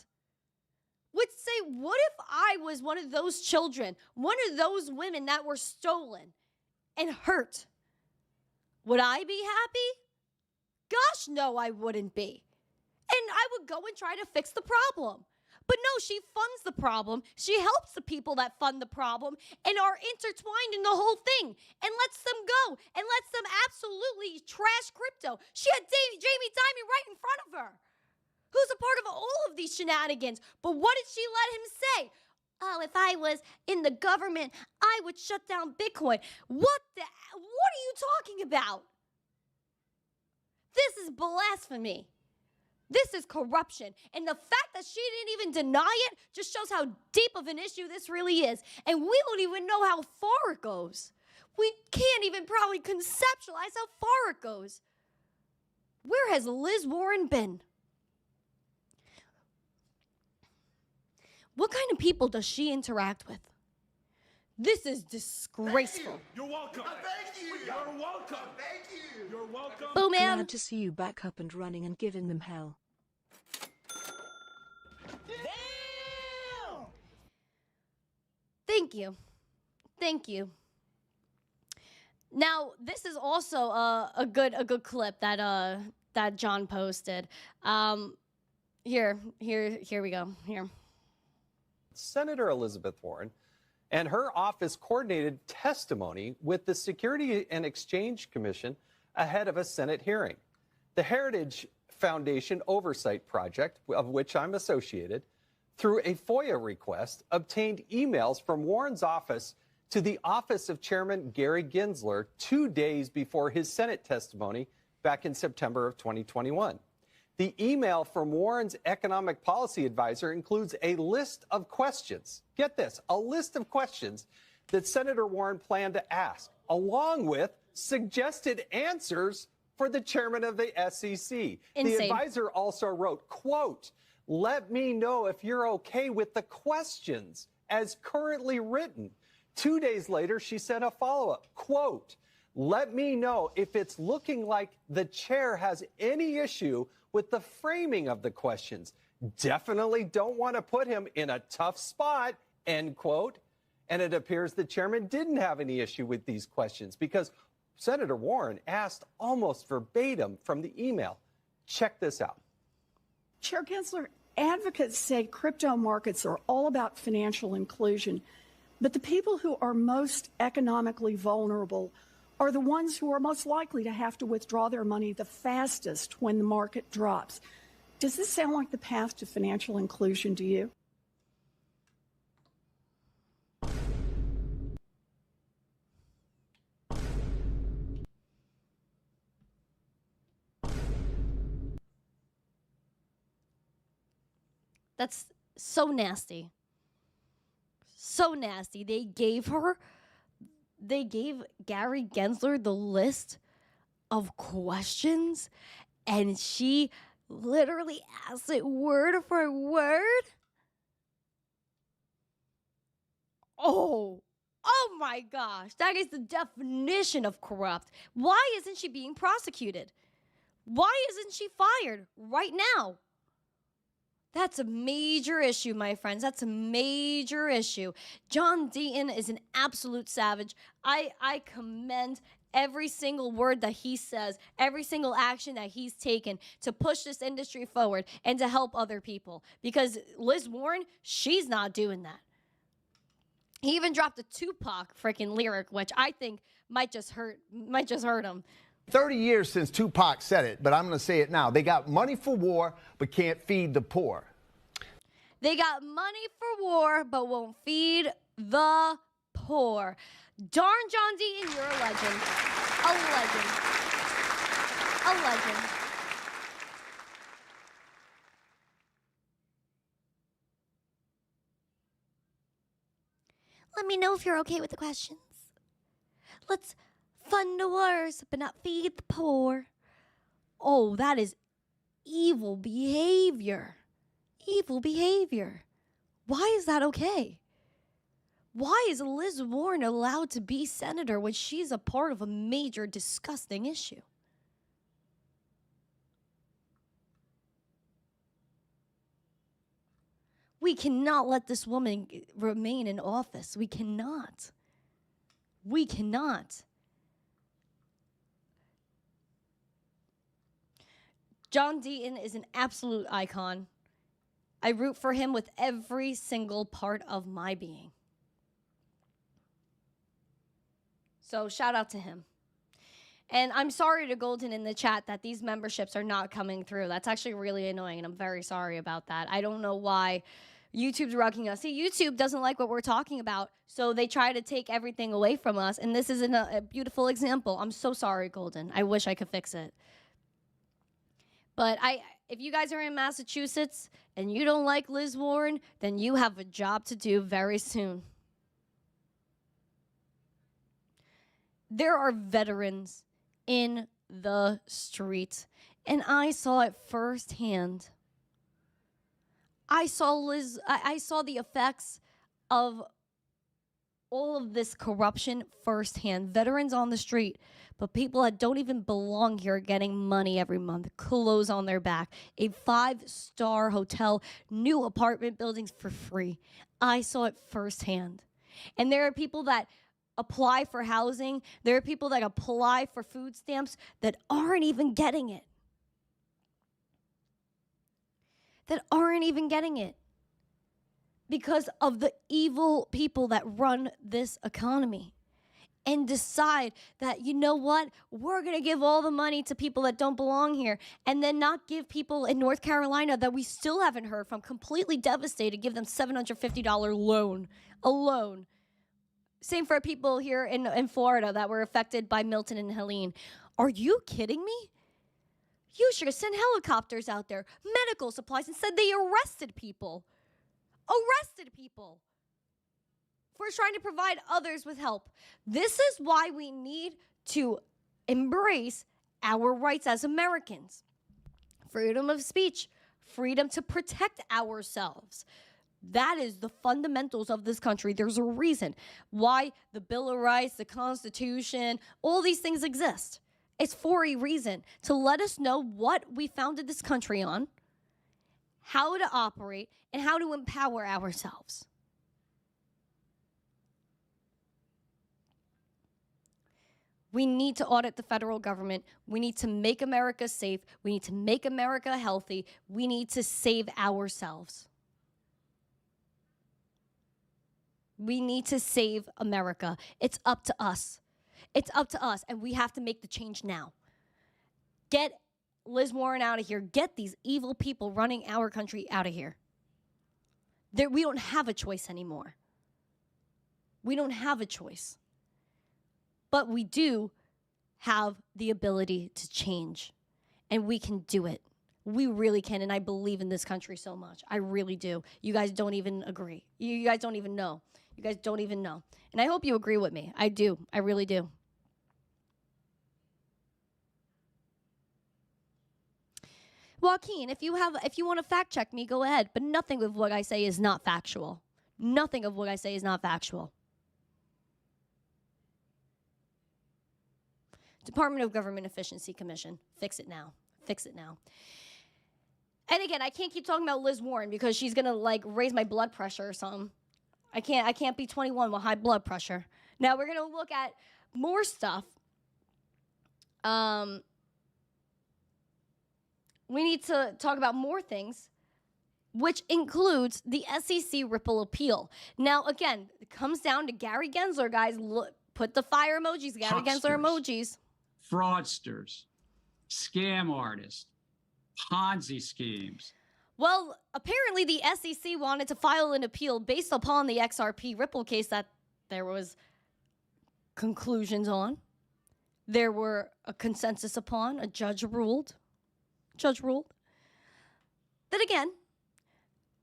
would say, what if I was one of those children, one of those women that were stolen and hurt? Would I be happy? Gosh, no, I wouldn't be. And I would go and try to fix the problem. But no, she funds the problem. She helps the people that fund the problem and are intertwined in the whole thing and lets them go and lets them absolutely trash crypto. She had Jamie Dimon right in front of her, who's a part of all of these shenanigans. But what did she let him say? Oh, if I was in the government, I would shut down Bitcoin. What are you talking about? This is blasphemy. This is corruption. And the fact that she didn't even deny it just shows how deep of an issue this really is. And we don't even know how far it goes. We can't even probably conceptualize how far it goes. Where has Liz Warren been? What kind of people does she interact with? This is disgraceful. You're welcome. Thank you. You're welcome. Thank you. You're welcome. Boom, man. Glad to see you back up and running and giving them hell. Damn! Thank you. Thank you. Now, this is also a good clip that John posted. Here we go. Here. Senator Elizabeth Warren and her office coordinated testimony with the Security and Exchange Commission ahead of a Senate hearing. The Heritage Foundation Oversight Project, of which I'm associated, through a FOIA request, obtained emails from Warren's office to the office of Chairman Gary Gensler 2 days before his Senate testimony back in September of 2021. The email from Warren's economic policy advisor includes a list of questions. Get this, a list of questions that Senator Warren planned to ask, along with suggested answers for the chairman of the SEC. Insane. The advisor also wrote, quote, "Let me know if you're okay with the questions as currently written." 2 days later, she sent a follow-up, quote, "Let me know if it's looking like the chair has any issue with the framing of the questions. Definitely don't want to put him in a tough spot," end quote. And it appears the chairman didn't have any issue with these questions because Senator Warren asked almost verbatim from the email. Check this out. Chair Gensler, advocates say crypto markets are all about financial inclusion, but the people who are most economically vulnerable are the ones who are most likely to have to withdraw their money the fastest when the market drops. Does this sound like the path to financial inclusion to you? That's so nasty. So nasty. They gave Gary Gensler the list of questions, and she literally asked it word for word. Oh my gosh. That is the definition of corrupt. Why isn't she being prosecuted? Why isn't she fired right now? That's a major issue, my friends. That's a major issue. John Deaton is an absolute savage. I commend every single word that he says, every single action that he's taken to push this industry forward and to help other people. Because Liz Warren, she's not doing that. He even dropped a Tupac freaking lyric, which I think might just hurt him. 30 years since Tupac said it, but I'm going to say it now. They got money for war, but can't feed the poor. They got money for war, but won't feed the poor. Darn John Deaton, you're a legend. A legend. A legend. Let me know if you're okay with the questions. Let's fund the wars, but not feed the poor. Oh, that is evil behavior. Evil behavior. Why is that okay? Why is Liz Warren allowed to be senator when she's a part of a major disgusting issue? We cannot let this woman remain in office. We cannot. We cannot. John Deaton is an absolute icon. I root for him with every single part of my being. So shout out to him. And I'm sorry to Golden in the chat that these memberships are not coming through. That's actually really annoying, and I'm very sorry about that. I don't know why YouTube's rugging us. See, YouTube doesn't like what we're talking about, so they try to take everything away from us, and this is a beautiful example. I'm so sorry, Golden. I wish I could fix it. But if you guys are in Massachusetts and you don't like Liz Warren, then you have a job to do very soon. There are veterans in the street, and I saw it firsthand. I saw the effects of all of this corruption firsthand. Veterans on the street, but people that don't even belong here getting money every month, clothes on their back, a 5-star hotel, new apartment buildings for free. I saw it firsthand. And there are people that apply for housing. There are people that apply for food stamps that aren't even getting it. That aren't even getting it. Because of the evil people that run this economy and decide that, you know what, we're going to give all the money to people that don't belong here and then not give people in North Carolina that we still haven't heard from, completely devastated, give them $750 loan, a loan. Same for people here in Florida that were affected by Milton and Helene. Are you kidding me? You should have sent helicopters out there, medical supplies, and said they arrested people. Arrested people for trying to provide others with help. This is why we need to embrace our rights as Americans. Freedom of speech, freedom to protect ourselves. That is the fundamentals of this country. There's a reason why the Bill of Rights, the Constitution, all these things exist. It's for a reason, to let us know what we founded this country on, how to operate, and how to empower ourselves. We need to audit the federal government. We need to make America safe. We need to make America healthy. We need to save ourselves. We need to save America. It's up to us. It's up to us, and we have to make the change now. Get Liz Warren out of here. Get these evil people running our country out of here. We don't have a choice anymore. We don't have a choice. But we do have the ability to change, and we can do it. We really can, and I believe in this country so much. I really do. You guys don't even agree. You guys don't even know. You guys don't even know. And I hope you agree with me. I do. I really do. Joaquin, if you want to fact check me, go ahead. But nothing of what I say is not factual. Nothing of what I say is not factual. Department of Government Efficiency Commission. Fix it now. Fix it now. And again, I can't keep talking about Liz Warren because she's gonna like raise my blood pressure or something. I can't be 21 with high blood pressure. Now we're gonna look at more stuff. We need to talk about more things, which includes the SEC Ripple appeal. Now, again, it comes down to Gary Gensler, guys. Look, put the fire emojis, Gary Gensler emojis. Fraudsters, scam artists, Ponzi schemes. Well, apparently the SEC wanted to file an appeal based upon the XRP Ripple case that there was conclusions on. There were a consensus upon, a judge ruled. That again,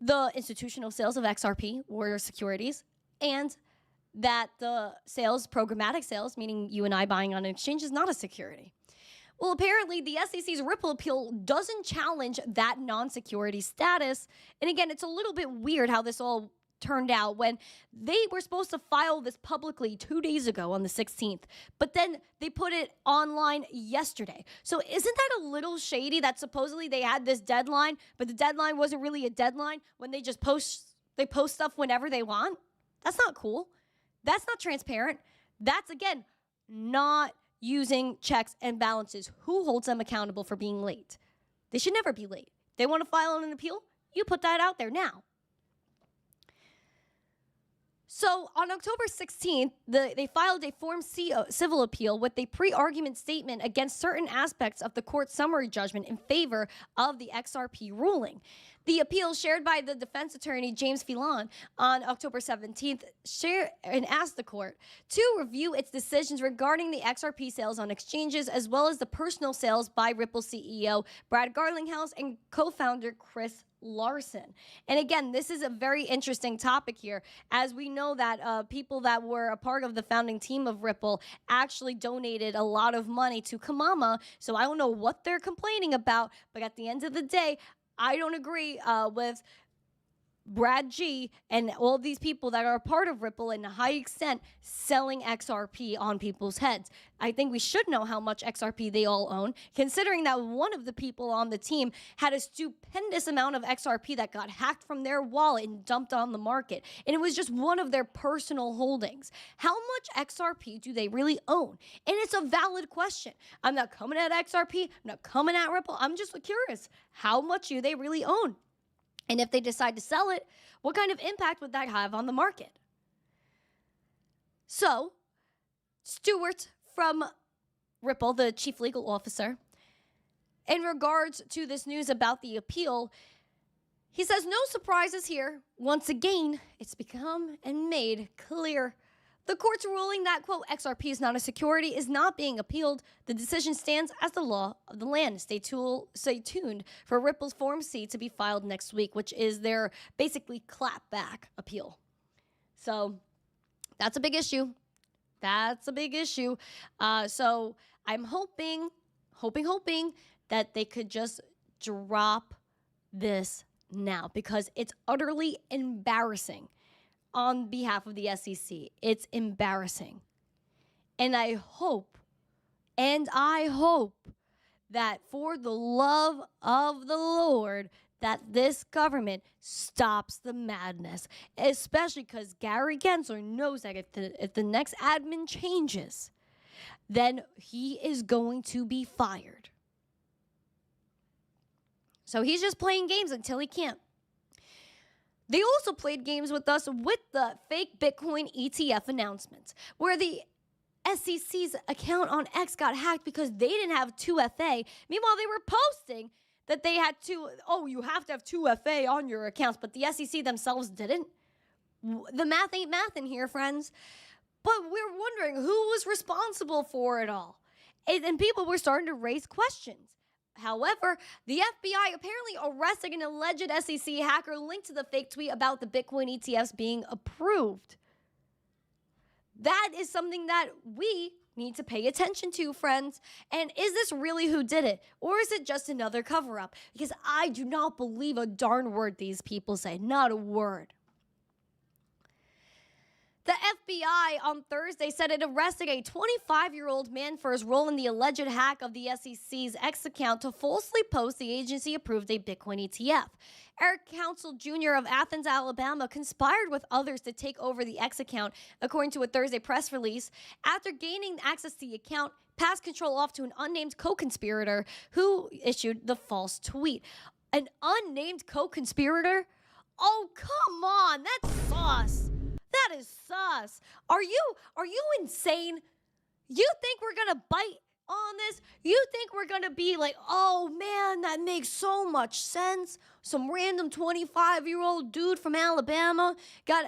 the institutional sales of XRP were securities, and that the sales, programmatic sales, meaning you and I buying on an exchange, is not a security. Well, apparently the SEC's Ripple appeal doesn't challenge that non-security status. And again, it's a little bit weird how this all turned out when they were supposed to file this publicly 2 days ago on the 16th, but then they put it online yesterday. So isn't that a little shady that supposedly they had this deadline, but the deadline wasn't really a deadline when they just post stuff whenever they want? That's not cool. That's not transparent. That's, again, not using checks and balances. Who holds them accountable for being late? They should never be late. They want to file an appeal? You put that out there now. So on October 16th, they filed a Form C civil appeal with a pre-argument statement against certain aspects of the court's summary judgment in favor of the XRP ruling. The appeal, shared by the defense attorney James Phelan on October 17th, asked the court to review its decisions regarding the XRP sales on exchanges, as well as the personal sales by Ripple CEO Brad Garlinghouse and co-founder Chris Larson. And again, this is a very interesting topic here, as we know that people that were a part of the founding team of Ripple actually donated a lot of money to Kamama. So I don't know what they're complaining about, but at the end of the day, I don't agree with Brad G and all these people that are a part of Ripple in a high extent selling XRP on people's heads. I think we should know how much XRP they all own, considering that one of the people on the team had a stupendous amount of XRP that got hacked from their wallet and dumped on the market. And it was just one of their personal holdings. How much XRP do they really own? And it's a valid question. I'm not coming at XRP. I'm not coming at Ripple. I'm just curious. How much do they really own? And if they decide to sell it, what kind of impact would that have on the market? So, Stewart from Ripple, the chief legal officer, in regards to this news about the appeal, he says, no surprises here. Once again, it's become and made clear. The court's ruling that, quote, XRP is not a security is not being appealed. The decision stands as the law of the land. Stay tuned for Ripple's Form C to be filed next week, which is their basically clapback appeal. So that's a big issue. That's a big issue. So I'm hoping that they could just drop this now, because it's utterly embarrassing. On behalf of the SEC, it's embarrassing. And I hope that for the love of the Lord, that this government stops the madness, especially because Gary Gensler knows that if the next admin changes, then he is going to be fired. So he's just playing games until he can't. They also played games with us with the fake Bitcoin ETF announcements, where the SEC's account on X got hacked because they didn't have 2FA. Meanwhile, they were posting that they had you have to have 2FA on your accounts, but the SEC themselves didn't. The math ain't math in here, friends. But we're wondering who was responsible for it all. And people were starting to raise questions. However, the FBI apparently arrested an alleged SEC hacker linked to the fake tweet about the Bitcoin ETFs being approved. That is something that we need to pay attention to, friends. And is this really who did it? Or is it just another cover-up? Because I do not believe a darn word these people say. Not a word. The FBI on Thursday said it arrested a 25-year-old man for his role in the alleged hack of the SEC's X account to falsely post the agency-approved a Bitcoin ETF. Eric Council Jr. of Athens, Alabama, conspired with others to take over the X account, according to a Thursday press release. After gaining access to the account, passed control off to an unnamed co-conspirator who issued the false tweet. An unnamed co-conspirator? Oh, come on, that's sus. That is sus. Are you insane? You think we're going to bite on this? You think we're going to be like, oh man, that makes so much sense. Some random 25-year-old dude from Alabama got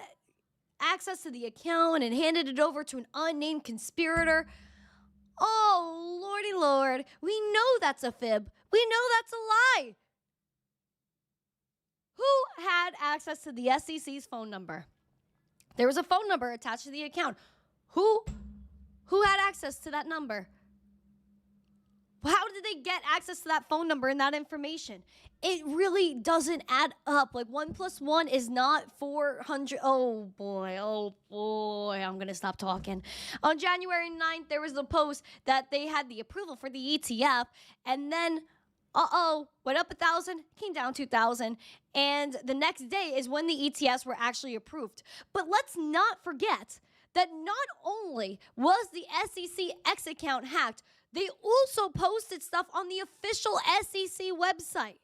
access to the account and handed it over to an unnamed conspirator. Oh, lordy lord. We know that's a fib. We know that's a lie. Who had access to the SEC's phone number? There was a phone number attached to the account. Who had access to that number? How did they get access to that phone number and that information? It really doesn't add up. Like 1 + 1 is not 400. Oh boy, I'm going to stop talking. On January 9th, there was a post that they had the approval for the ETF, and then went up 1,000, came down 2,000, and the next day is when the ETFs were actually approved. But let's not forget that not only was the SEC X account hacked, they also posted stuff on the official SEC website,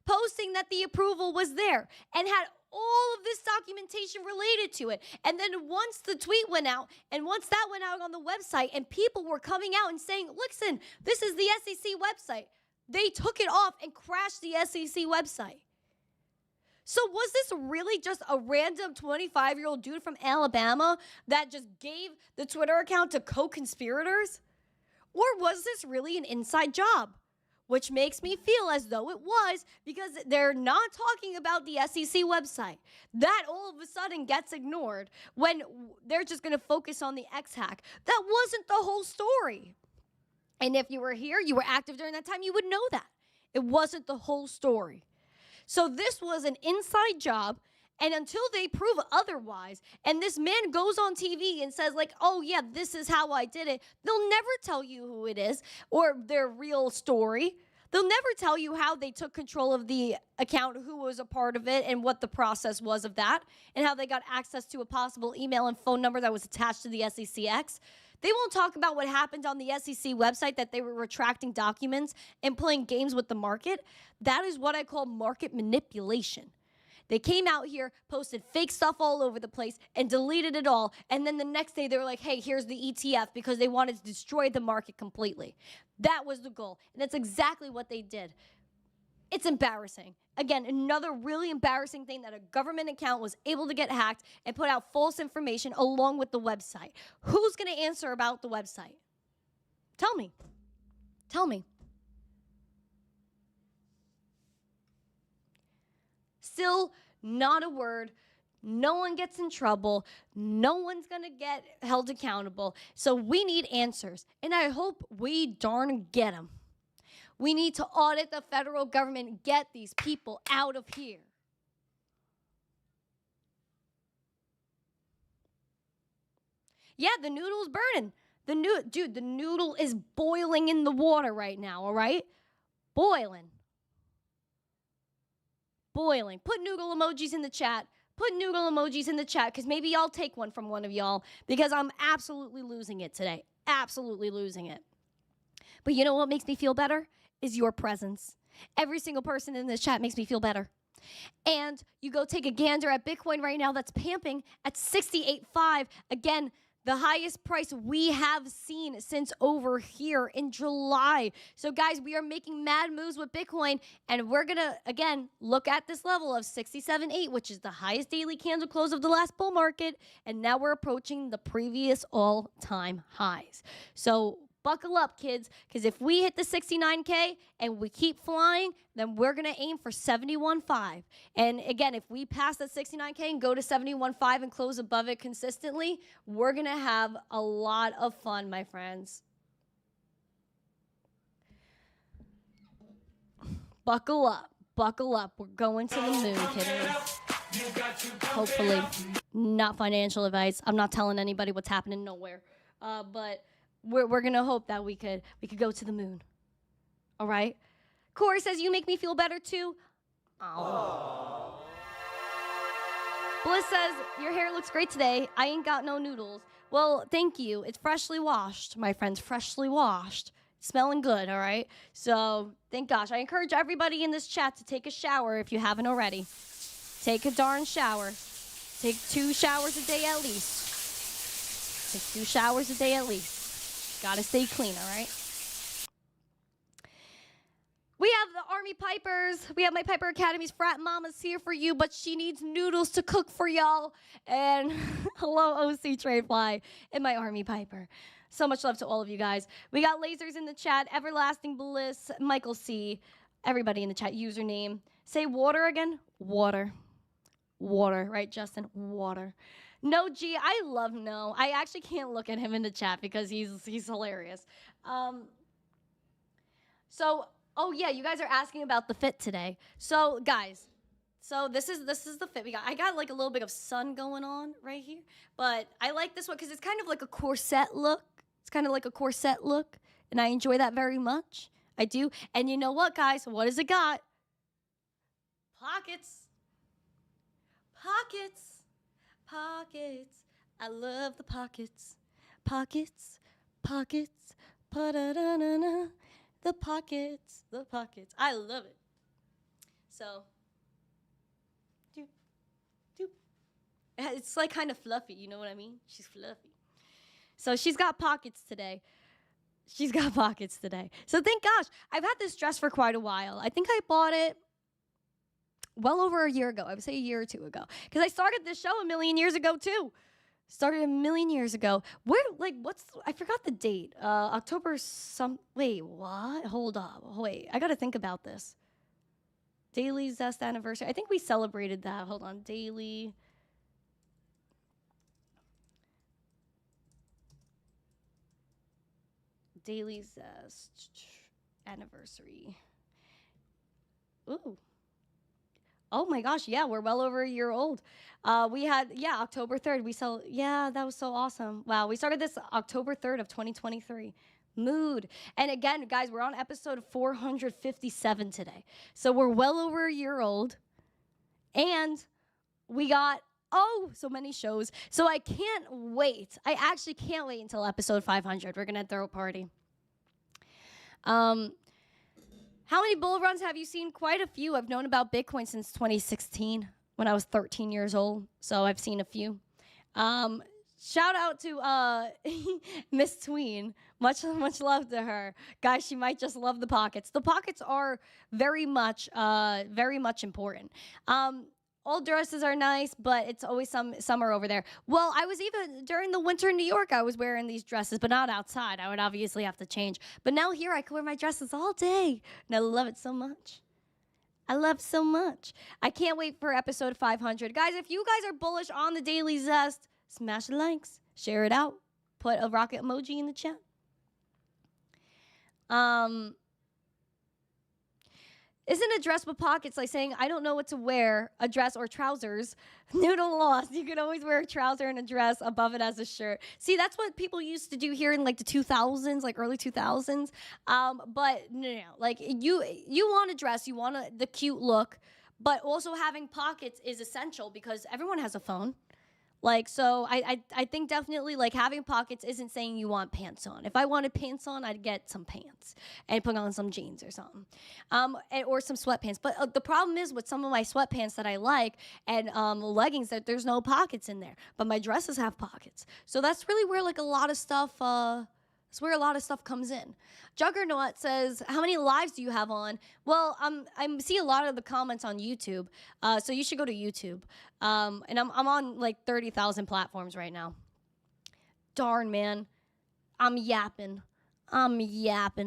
posting that the approval was there and had all of this documentation related to it. And then once the tweet went out, and once that went out on the website, and people were coming out and saying, listen, this is the SEC website, they took it off and crashed the SEC website. So was this really just a random 25-year-old dude from Alabama that just gave the Twitter account to co-conspirators? Or was this really an inside job? Which makes me feel as though it was, because they're not talking about the SEC website. That all of a sudden gets ignored when they're just going to focus on the X hack. That wasn't the whole story. And if you were here, you were active during that time, you would know that. It wasn't the whole story. So this was an inside job, and until they prove otherwise, and this man goes on TV and says like, oh yeah, this is how I did it, they'll never tell you who it is or their real story. They'll never tell you how they took control of the account, who was a part of it, and what the process was of that, and how they got access to a possible email and phone number that was attached to the SECX. They won't talk about what happened on the SEC website, that they were retracting documents and playing games with the market. That is what I call market manipulation. They came out here, posted fake stuff all over the place, and deleted it all. And then the next day, they were like, hey, here's the ETF, because they wanted to destroy the market completely. That was the goal. And that's exactly what they did. It's embarrassing. Again, another really embarrassing thing, that a government account was able to get hacked and put out false information along with the website. Who's going to answer about the website? Tell me. Tell me. Still not a word. No one gets in trouble. No one's going to get held accountable. So we need answers. And I hope we darn get them. We need to audit the federal government and get these people out of here. Yeah, the noodle's burning. Dude, the noodle is boiling in the water right now, all right? Boiling. Boiling. Put noodle emojis in the chat. Put noodle emojis in the chat, because maybe I'll take one from one of y'all, because I'm absolutely losing it today. absolutely losing it. But you know what makes me feel better? Is your presence. Every single person in this chat makes me feel better. And you go take a gander at Bitcoin right now, that's pamping at 68.5. Again, the highest price we have seen since over here in July. So guys, we are making mad moves with Bitcoin, and we're gonna, again, look at this level of 67.8, which is the highest daily candle close of the last bull market. And now we're approaching the previous all-time highs. So buckle up, kids, because if we hit the 69K and we keep flying, then we're going to aim for 71.5. And again, if we pass that 69K and go to 71.5 and close above it consistently, we're going to have a lot of fun, my friends. Buckle up. Buckle up. We're going to the moon, kiddos. Hopefully. Not financial advice. I'm not telling anybody what's happening nowhere. But we're gonna hope that we could go to the moon. All right. Corey says you make me feel better too. Oh. Bliss says your hair looks great today. I ain't got no noodles. Well, thank you. It's freshly washed, my friends. Freshly washed. Smelling good. All right. So thank gosh. I encourage everybody in this chat to take a shower if you haven't already. Take a darn shower. Take 2 showers a day at least. Take 2 showers a day at least. Gotta stay clean, all right? We have the Army Pipers. We have my Piper Academy's frat mama's here for you, but she needs noodles to cook for y'all. And hello, OC Tradefly and my Army Piper. So much love to all of you guys. We got lasers in the chat. Everlasting Bliss, Michael C. Everybody in the chat, username. Say water again. Water. Water, right, Justin? Water. No, G, I love No. I actually can't look at him in the chat because he's hilarious. Oh yeah, you guys are asking about the fit today. So guys, this is the fit we got. I got like a little bit of sun going on right here, but I like this one because it's kind of like a corset look. It's kind of like a corset look, and I enjoy that very much. I do. And you know what, guys? What has it got? Pockets. Pockets. Pockets. I love the pockets. Pockets. Pockets. Pa-da-da-na-na. The pockets. The pockets. I love it. So, it's like kind of fluffy, you know what I mean? She's fluffy. So she's got pockets today. She's got pockets today. So thank gosh. I've had this dress for quite a while. I think I bought it well over a year ago. I would say a year or 2 ago. Because I started this show a million years ago, too. Started a million years ago. I forgot the date. October wait, what? Hold up. Wait, I got to think about this. Daily Zest anniversary. I think we celebrated that. Hold on. Daily Zest anniversary. Ooh. Oh my gosh, yeah, we're well over a year old. We had, October 3rd. That was so awesome. Wow, we started this October 3rd of 2023. Mood. And again, guys, we're on episode 457 today. So we're well over a year old. And we got, so many shows. So I can't wait. I actually can't wait until episode 500. We're going to throw a party. How many bull runs have you seen? Quite a few. I've known about Bitcoin since 2016 when I was 13 years old. So I've seen a few. Shout out to Miss Tween. Much love to her. Guys, she might just love the pockets. The pockets are very much important. All dresses are nice, but it's always summer over there. Well, I was even, during the winter in New York, I was wearing these dresses, but not outside. I would obviously have to change. But now here, I can wear my dresses all day, and I love it so much. I love it so much. I can't wait for episode 500. Guys, if you guys are bullish on the Daily Zest, smash the likes, share it out, put a rocket emoji in the chat. Isn't a dress with pockets like saying, I don't know what to wear, a dress or trousers? Noodle lost. You could always wear a trouser and a dress above it as a shirt. See, that's what people used to do here in like the 2000s, like early 2000s. But no. Like you want a dress, you want the cute look, but also having pockets is essential because everyone has a phone. Like, so I think definitely, like, having pockets isn't saying you want pants on. If I wanted pants on, I'd get some pants and put on some jeans or something, or some sweatpants. But the problem is with some of my sweatpants that I like and leggings that there's no pockets in there, but my dresses have pockets. So that's really where, like, a lot of stuff, that's where a lot of stuff comes in. Juggernaut says, how many lives do you have on? Well, I see a lot of the comments on YouTube, so you should go to YouTube. And I'm on like 30,000 platforms right now. Darn, man. I'm yapping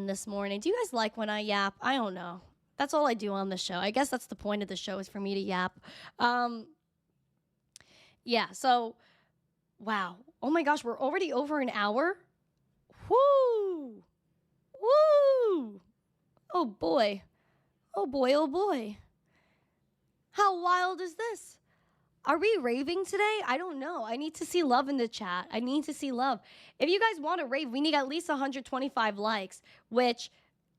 this morning. Do you guys like when I yap? I don't know. That's all I do on the show. I guess that's the point of the show, is for me to yap. Yeah, so, wow. Oh my gosh, we're already over an hour? Woo! Woo! Oh boy. Oh boy, oh boy. How wild is this? Are we raving today? I don't know. I need to see love in the chat. I need to see love. If you guys want to rave, we need at least 125 likes, which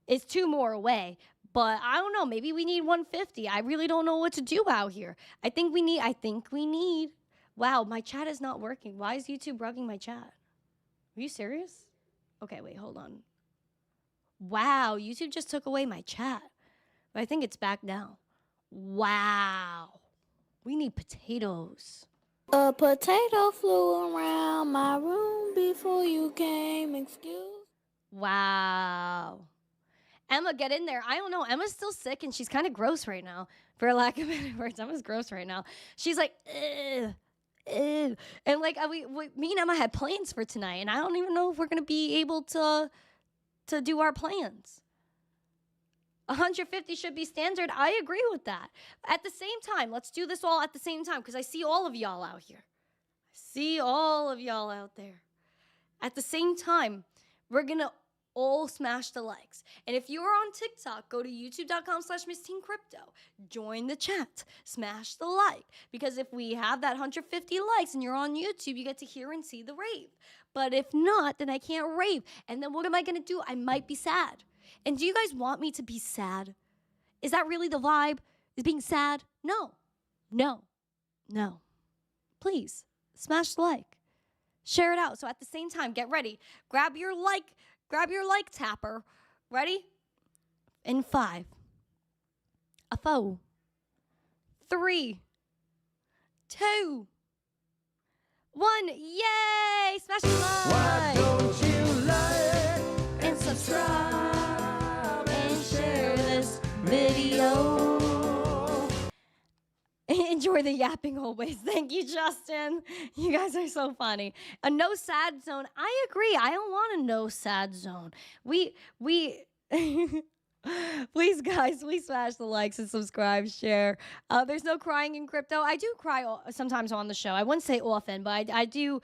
is 2 more away. But I don't know. Maybe we need 150. I really don't know what to do out here. I think we need. Wow, my chat is not working. Why is YouTube bugging my chat? Are you serious? Okay, wait, hold on. Wow, YouTube just took away my chat. But I think it's back now. Wow. We need potatoes. A potato flew around my room before you came, excuse. Wow. Emma, get in there. I don't know. Emma's still sick and she's kind of gross right now. For lack of better words, Emma's gross right now. She's like, ugh. Ew. And like me and Emma had plans for tonight, and I don't even know if we're gonna be able to do our plans. 150 should be standard. I agree with that. At the same time, let's do this all at the same time, because I see all of y'all out here. I see all of y'all out there. At the same time, we're gonna all smash the likes. And if you are on TikTok, go to youtube.com/missteencrypto. Join the chat. Smash the like. Because if we have that 150 likes and you're on YouTube, you get to hear and see the rave. But if not, then I can't rave. And then what am I going to do? I might be sad. And do you guys want me to be sad? Is that really the vibe? Is being sad? No. No. No. Please, smash the like. Share it out. So at the same time, get ready. Grab your like tapper. Ready? In 5, 4, 3, 2, 1. Yay! Smash the like. Why don't you like and subscribe and share this video. Enjoy the yapping always. Thank you, Justin. You guys are so funny. A no sad zone. I agree. I don't want a no sad zone. We please, guys, please smash the likes and subscribe, share. There's no crying in crypto. I do cry sometimes on the show. I wouldn't say often, but I do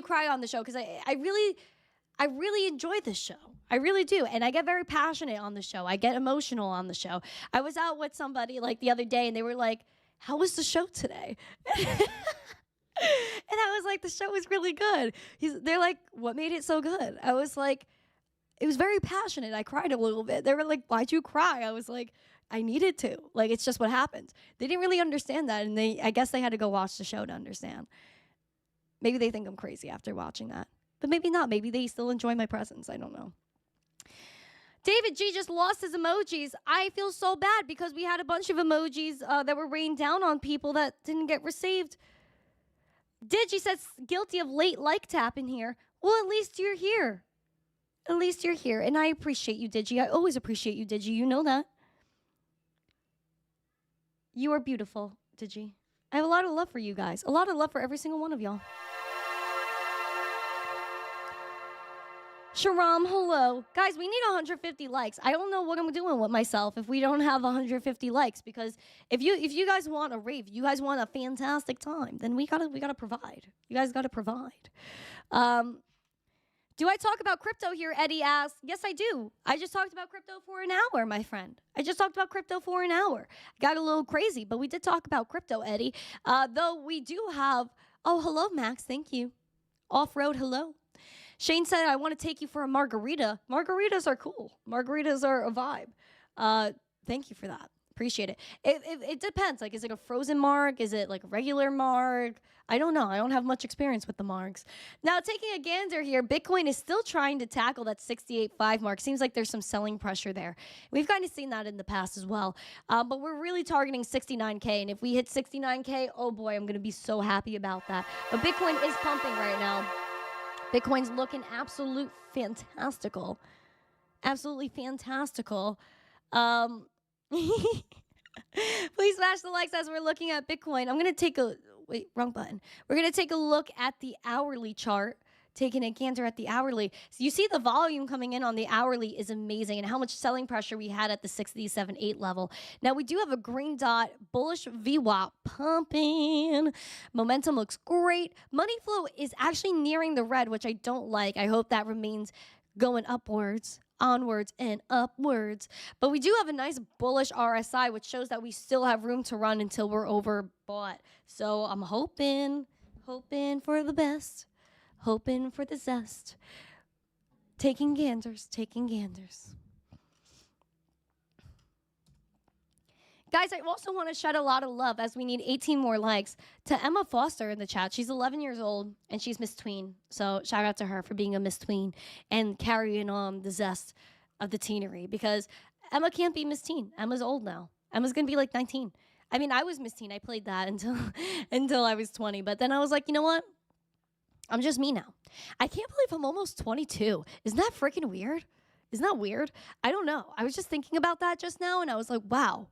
cry on the show because I really enjoy this show. I really do. And I get very passionate on the show. I get emotional on the show. I was out with somebody like the other day and they were like, how was the show today? And I was like, the show was really good. They're like, what made it so good? I was like, it was very passionate. I cried a little bit. They were like, why'd you cry? I was like, I needed to. Like, it's just what happens. They didn't really understand that. And I guess they had to go watch the show to understand. Maybe they think I'm crazy after watching that. But maybe not. Maybe they still enjoy my presence. I don't know. David G just lost his emojis. I feel so bad because we had a bunch of emojis that were rained down on people that didn't get received. Digi says guilty of late like tap in here. Well, at least you're here. At least you're here. And I appreciate you, Digi. I always appreciate you, Digi. You know that. You are beautiful, Digi. I have a lot of love for you guys. A lot of love for every single one of y'all. Sharam, hello. Guys, we need 150 likes. I don't know what I'm doing with myself if we don't have 150 likes, because if you guys want a rave, you guys want a fantastic time, then we gotta provide. You guys gotta provide. Do I talk about crypto here, Eddie asks. Yes, I do. I just talked about crypto for an hour, my friend. I just talked about crypto for an hour. Got a little crazy, but we did talk about crypto, Eddie. Though we do have, oh, hello, Max, thank you. Off-road, hello. Shane said, I want to take you for a margarita. Margaritas are cool. Margaritas are a vibe. Thank you for that. Appreciate it. It depends. Like, is it a frozen mark? Is it like a regular mark? I don't know. I don't have much experience with the marks. Now, taking a gander here, Bitcoin is still trying to tackle that 68.5 mark. Seems like there's some selling pressure there. We've kind of seen that in the past as well. But we're really targeting 69K. And if we hit 69K, oh boy, I'm going to be so happy about that. But Bitcoin is pumping right now. Bitcoin's looking absolute fantastical. Absolutely fantastical. Please smash the likes as we're looking at Bitcoin. I'm going to take a... Wait, wrong button. We're going to take a look at the hourly chart. Taking a gander at the hourly. So you see the volume coming in on the hourly is amazing and how much selling pressure we had at the 67.8 level. Now we do have a green dot, bullish VWAP pumping. Momentum looks great. Money flow is actually nearing the red, which I don't like. I hope that remains going upwards, onwards, and upwards. But we do have a nice bullish RSI, which shows that we still have room to run until we're overbought. So I'm hoping for the best. Hoping for the zest. Taking ganders. Guys, I also want to shed a lot of love as we need 18 more likes to Emma Foster in the chat. She's 11 years old and she's Miss Tween. So shout out to her for being a Miss Tween and carrying on the zest of the teenery, because Emma can't be Miss Teen. Emma's old now. Emma's going to be like 19. I mean, I was Miss Teen. I played that until I was 20. But then I was like, you know what? I'm just me now. I can't believe I'm almost 22. Isn't that freaking weird? Isn't that weird? I don't know. I was just thinking about that just now, and I was like, wow.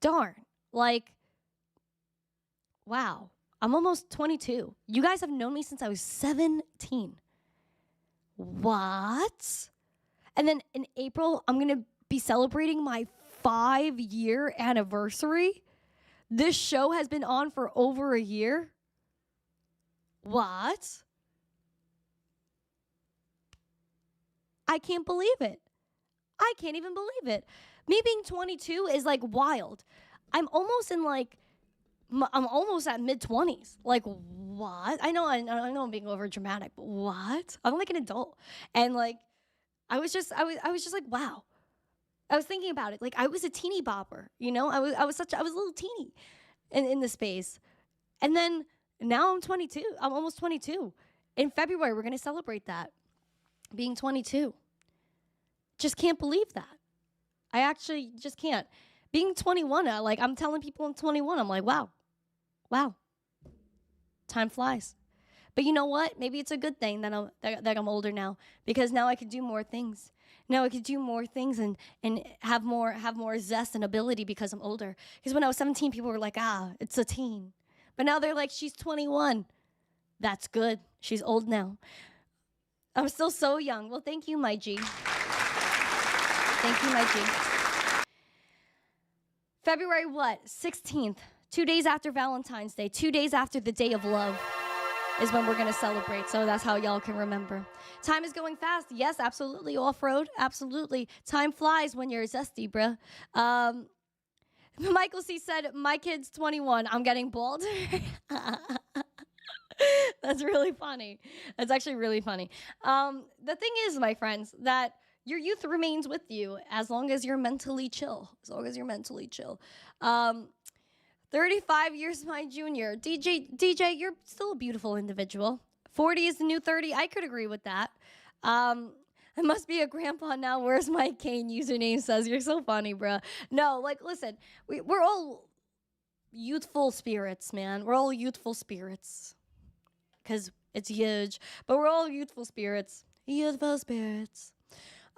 Darn. Like, wow. I'm almost 22. You guys have known me since I was 17. What? And then in April, I'm going to be celebrating my 5-year anniversary. This show has been on for over a year. What? I can't believe it. I can't even believe it. Me being 22 is like wild. I'm almost in like, I'm almost at mid-20s. Like, what? I know I'm being over dramatic, but what? I'm like an adult. And like, I was just like, wow. I was thinking about it. Like, I was a teeny bopper, you know? I was a little teeny in the space. And then now I'm 22. I'm almost 22. In February, we're going to celebrate that. Being 22. Just can't believe that. I actually just can't. Being 21, I'm telling people I'm 21. I'm like, wow. Wow. Time flies. But you know what? Maybe it's a good thing that I'm older now, because now I can do more things. Now I can do more things and have more zest and ability because I'm older. Because when I was 17, people were like, it's a teen. But now they're like, she's 21. That's good. She's old now. I'm still so young. Well, thank you, my G. Thank you, my G. February what? 16th. 2 days after Valentine's Day. 2 days after the Day of Love is when we're going to celebrate. So that's how y'all can remember. Time is going fast. Yes, absolutely. Off-road. Absolutely. Time flies when you're zesty, bruh. Michael C. said, my kid's 21. I'm getting bald. That's really funny. That's actually really funny. The thing is, my friends, that your youth remains with you as long as you're mentally chill. As long as you're mentally chill. 35 years my junior. DJ, you're still a beautiful individual. 40 is the new 30. I could agree with that. I must be a grandpa now. Where's my Kane username says? You're so funny, bro. No, like, listen, we're all youthful spirits, man. We're all youthful spirits. Because it's huge. But we're all youthful spirits. Youthful spirits.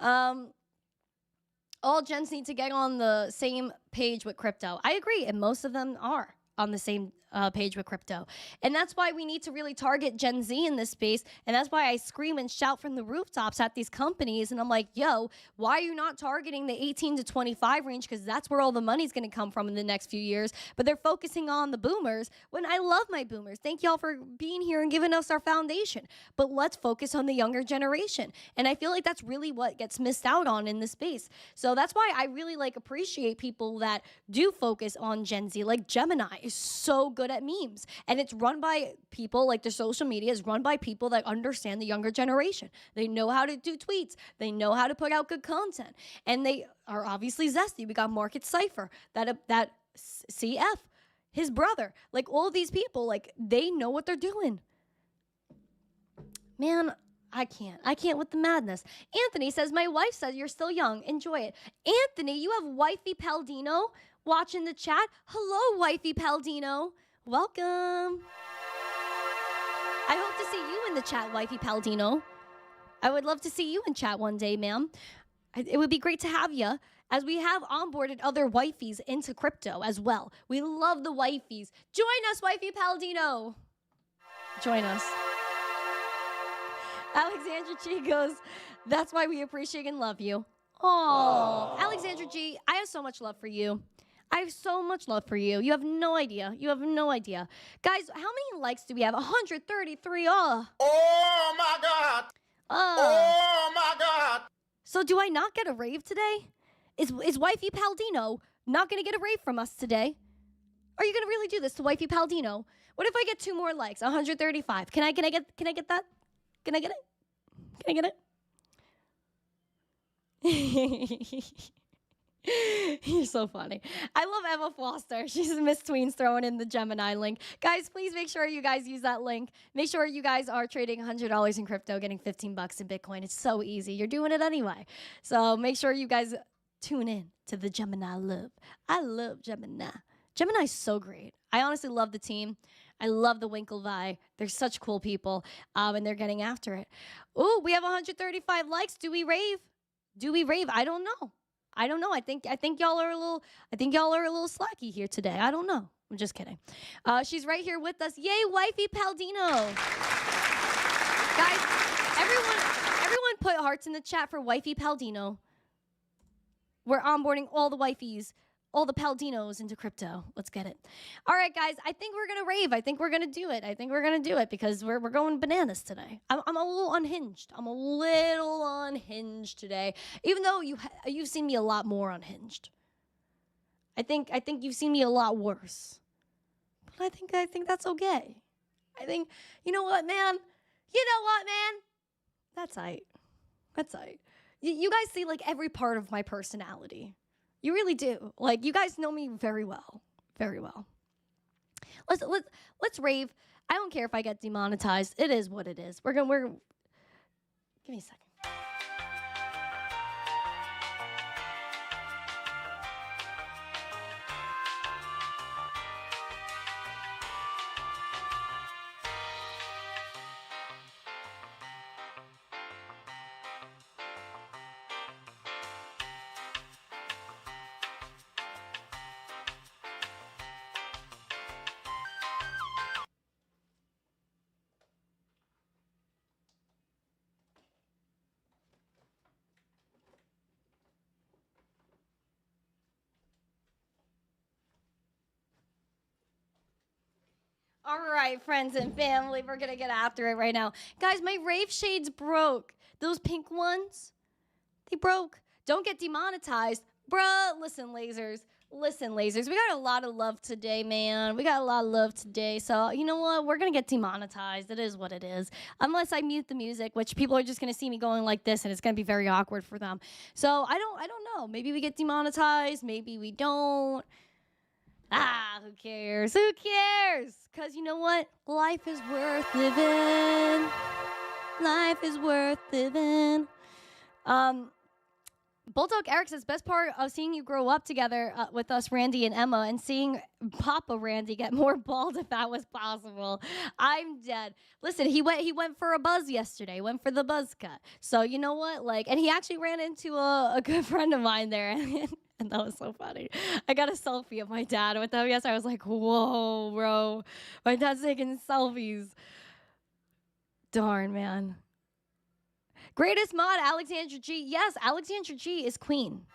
All gens need to get on the same page with crypto. I agree, and most of them are on the same page with crypto. And that's why we need to really target Gen Z in this space. And that's why I scream and shout from the rooftops at these companies. And I'm like, yo, why are you not targeting the 18 to 25 range? Because that's where all the money's going to come from in the next few years. But they're focusing on the boomers when I love my boomers. Thank y'all for being here and giving us our foundation. But let's focus on the younger generation. And I feel like that's really what gets missed out on in this space. So that's why I really appreciate people that do focus on Gen Z. Like Gemini is so good good at memes. And it's run by people, like the social media is run by people that understand the younger generation. They know how to do tweets. They know how to put out good content. And they are obviously zesty. We got Market Cipher, that CF, his brother. Like, all these people, like, they know what they're doing. Man, I can't with the madness. Anthony says, my wife says you're still young. Enjoy it. Anthony, you have Wifey Paldino watching the chat. Hello, Wifey Paldino. Welcome. I hope to see you in the chat, Wifey Paldino. I would love to see you in chat one day, ma'am. It would be great to have you, as we have onboarded other wifeys into crypto as well. We love the wifeys. Join us, Wifey Paldino. Join us. Alexandra G goes, that's why we appreciate and love you. Oh, Alexandra G, I have so much love for you. I have so much love for you. You have no idea. You have no idea. Guys, how many likes do we have? 133. Oh my God. Oh my God. So do I not get a rave today? Is Wifey Paldino not going to get a rave from us today? Are you going to really do this to Wifey Paldino? What if I get 2 more likes? 135. Can I get that? Can I get it? Can I get it? You're so funny. I love Emma Foster. She's Miss Tweens throwing in the Gemini link. Guys, please make sure you guys use that link. Make sure you guys are trading $100 in crypto, getting $15 in Bitcoin. It's so easy. You're doing it anyway. So make sure you guys tune in to the Gemini love. I love Gemini. Gemini's so great. I honestly love the team. I love the Winklevi. They're such cool people, and they're getting after it. Ooh, we have 135 likes. Do we rave? Do we rave? I don't know. I don't know. I think y'all are a little slacky here today. I don't know. I'm just kidding. She's right here with us. Yay, Wifey Paldino. Guys, everyone put hearts in the chat for Wifey Paldino. We're onboarding all the wifeys, all the Paldinos into crypto. Let's get it. All right, guys. I think we're going to rave. I think we're going to do it. I think we're going to do it because we're going bananas today. I'm a little unhinged. I'm a little unhinged today, even though you've seen me a lot more unhinged. I think you've seen me a lot worse. But I think that's okay. I think, you know what, man? That's aight. That's aight. You guys see, like, every part of my personality. You really do. Like, you guys know me very well. Very well. Let's rave. I don't care if I get demonetized. It is what it is. We're give me a second. All right, friends and family, we're going to get after it right now. Guys, my rave shades broke. Those pink ones, they broke. Don't get demonetized. Bruh, listen, lasers. Listen, lasers. We got a lot of love today, man. We got a lot of love today. So, you know what? We're going to get demonetized. It is what it is. Unless I mute the music, which people are just going to see me going like this, and it's going to be very awkward for them. So, I don't know. Maybe we get demonetized. Maybe we don't. Who cares? Who cares? Because you know what? Life is worth living. Life is worth living. Bulldog Eric says, best part of seeing you grow up together with us, Randy and Emma, and seeing Papa Randy get more bald if that was possible. I'm dead. Listen, he went for a buzz yesterday. Went for the buzz cut. So you know what? Like, and he actually ran into a good friend of mine there. And that was so funny. I got a selfie of my dad with him yesterday. I was like, whoa, bro. My dad's taking selfies. Darn, man. Greatest mod, Alexandra G. Yes, Alexandra G is queen.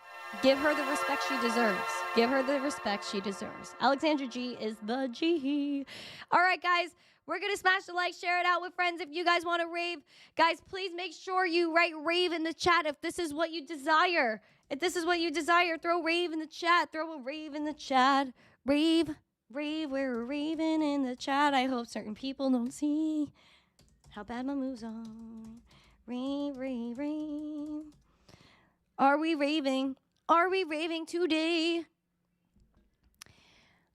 Give her the respect she deserves. Give her the respect she deserves. Alexandra G is the G. All right, guys. We're going to smash the like, share it out with friends if you guys want to rave. Guys, please make sure you write rave in the chat if this is what you desire. If this is what you desire, throw rave in the chat. Throw a rave in the chat. Rave, We're raving in the chat. I hope certain people don't see how bad my moves are. Rave. Are we raving? Are we raving today?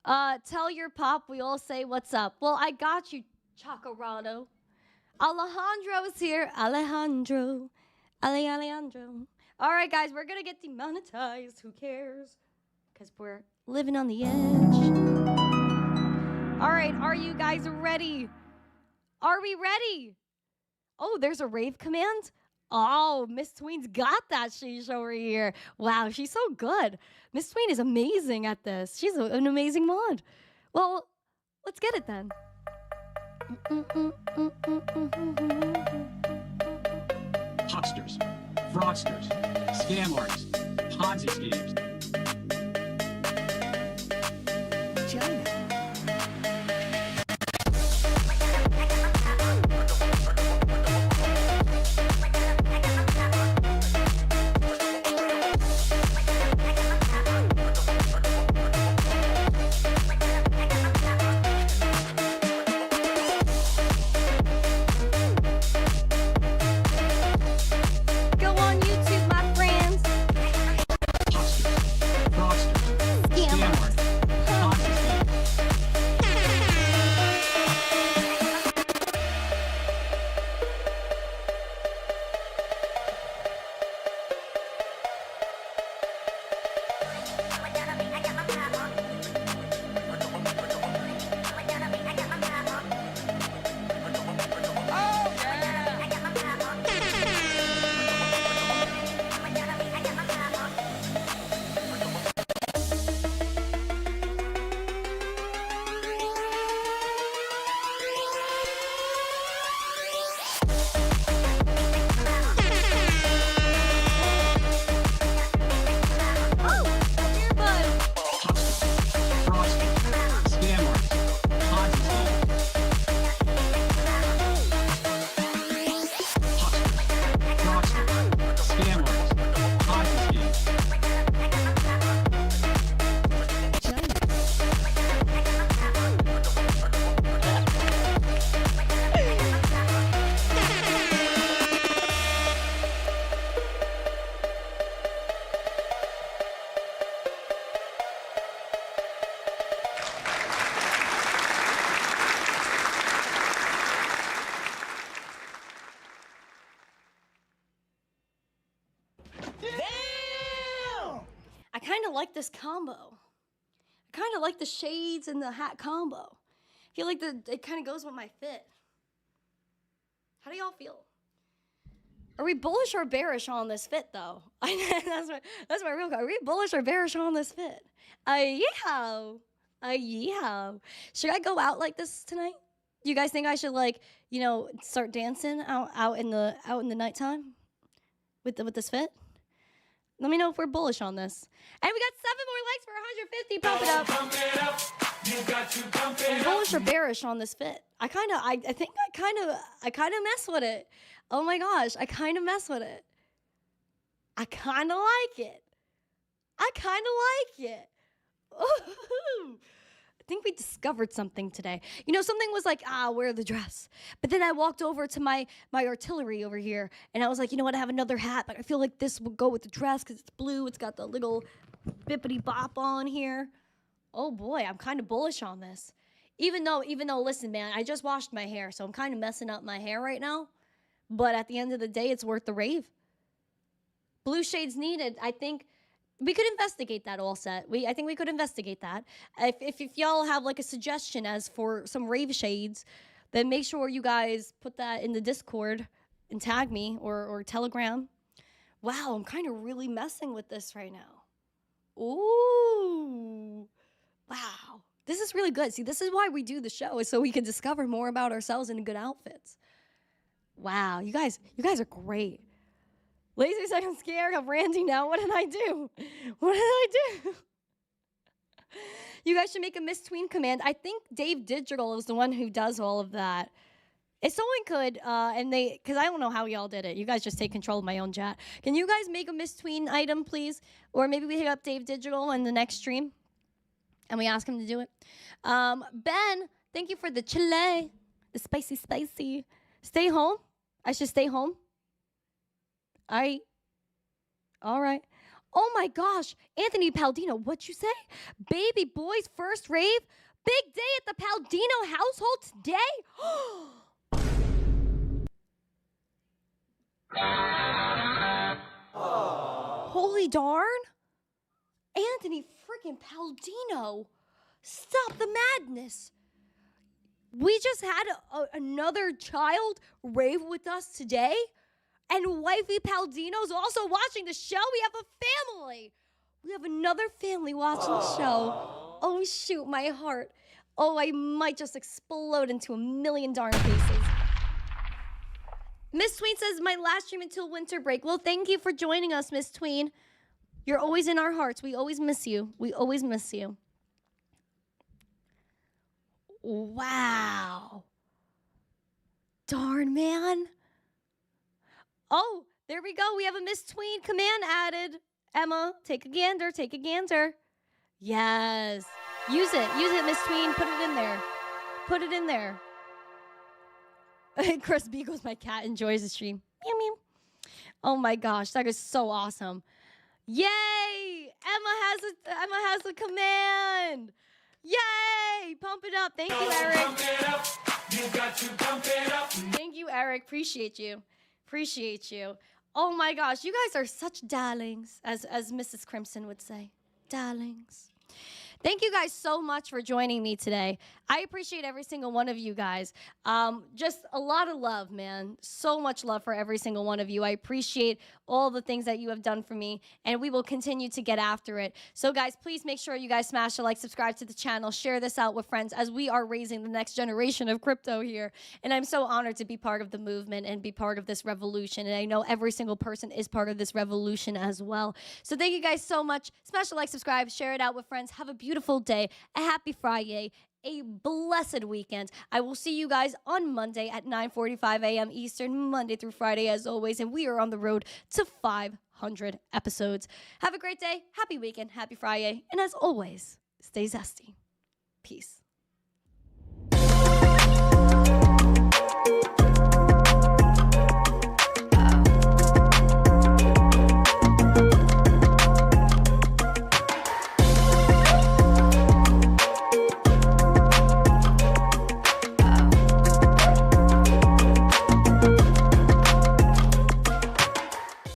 Tell your pop we all say what's up. Well, I got you, Chacarado. Alejandro's here. Alejandro. All right, guys, we're going to get demonetized. Who cares? Because we're living on the edge. All right, are you guys ready? Are we ready? Oh, there's a rave command? Oh, Miss Tween's got that sheesh over here. Wow, she's so good. Miss Tween is amazing at this. She's an amazing mod. Well, let's get it then. Hucksters, fraudsters, scam artists, Ponzi schemes. China. I kind of like this combo. I kind of like the shades and the hat combo. I feel like it kind of goes with my fit. How do y'all feel? Are we bullish or bearish on this fit, though? that's my real card. Are we bullish or bearish on this fit? Yeah. Should I go out like this tonight? Do you guys think I should, like, you know, start dancing out in the nighttime with this fit? Let me know if we're bullish on this. And we got 7 more likes for 150. Pump it up. You got to pump it up. Bullish or bearish on this fit? I think I kind of mess with it. Oh my gosh, I kind of mess with it. I kind of like it. Ooh. I think we discovered something today. You know, something was like, wear the dress. But then I walked over to my artillery over here, and I was like, you know what, I have another hat, but I feel like this will go with the dress because it's blue. It's got the little bippity bop on here. Oh boy, I'm kind of bullish on this. Even though, listen, man, I just washed my hair, so I'm kind of messing up my hair right now. But at the end of the day, it's worth the rave. Blue shades needed. I think we could investigate that all set. I think we could investigate that. If y'all have like a suggestion as for some rave shades, then make sure you guys put that in the Discord and tag me or Telegram. Wow, I'm kind of really messing with this right now. Ooh, wow. This is really good. See, this is why we do the show, is so we can discover more about ourselves in good outfits. Wow, you guys are great. Lazy said I'm scared of Randy now. What did I do? You guys should make a Miss Tween command. I think Dave Digital is the one who does all of that. If someone could, because I don't know how y'all did it. You guys just take control of my own chat. Can you guys make a Miss Tween item, please? Or maybe we hit up Dave Digital in the next stream. and we ask him to do it. Ben, thank you for the chile, the spicy. Stay home. I should stay home. All right. Oh my gosh, Anthony Paldino, what'd you say? Baby boy's first rave? Big day at the Paldino household today? Holy darn. Anthony freaking Paldino, stop the madness. We just had another child rave with us today, and wifey Paldino's also watching the show. We have a family. We have another family watching the show. Oh, shoot, my heart. Oh, I might just explode into a million darn pieces. Miss Tween says, my last stream until winter break. Well, thank you for joining us, Miss Tween. You're always in our hearts. We always miss you. We always miss you. Wow. Darn, man. Oh, there we go. We have a Miss Tween command added. Emma, take a gander. Take a gander. Yes. Use it. Use it, Miss Tween. Put it in there. Put it in there. Chris B goes, my cat enjoys the stream. Meow, meow. Oh my gosh, that is so awesome. Yay! Emma has a command. Yay! Pump it up. Thank you, Eric. Pump it up. You got to pump it up. Thank you, Eric. Appreciate you. Appreciate you. Oh my gosh, you guys are such darlings, as Mrs. Crimson would say. Darlings. Thank you guys so much for joining me today. I appreciate every single one of you guys. Just a lot of love, man. So much love for every single one of you. I appreciate all the things that you have done for me, and we will continue to get after it. So guys, please make sure you guys smash the like, subscribe to the channel, share this out with friends as we are raising the next generation of crypto here. And I'm so honored to be part of the movement and be part of this revolution. And I know every single person is part of this revolution as well. So thank you guys so much. Smash the like, subscribe, share it out with friends. Have a beautiful day, a happy Friday, a blessed weekend. I will see you guys on Monday at 9:45 a.m. Eastern, Monday through Friday as always, and we are on the road to 500 episodes. Have a great day, happy weekend, happy Friday, and as always, stay zesty. Peace.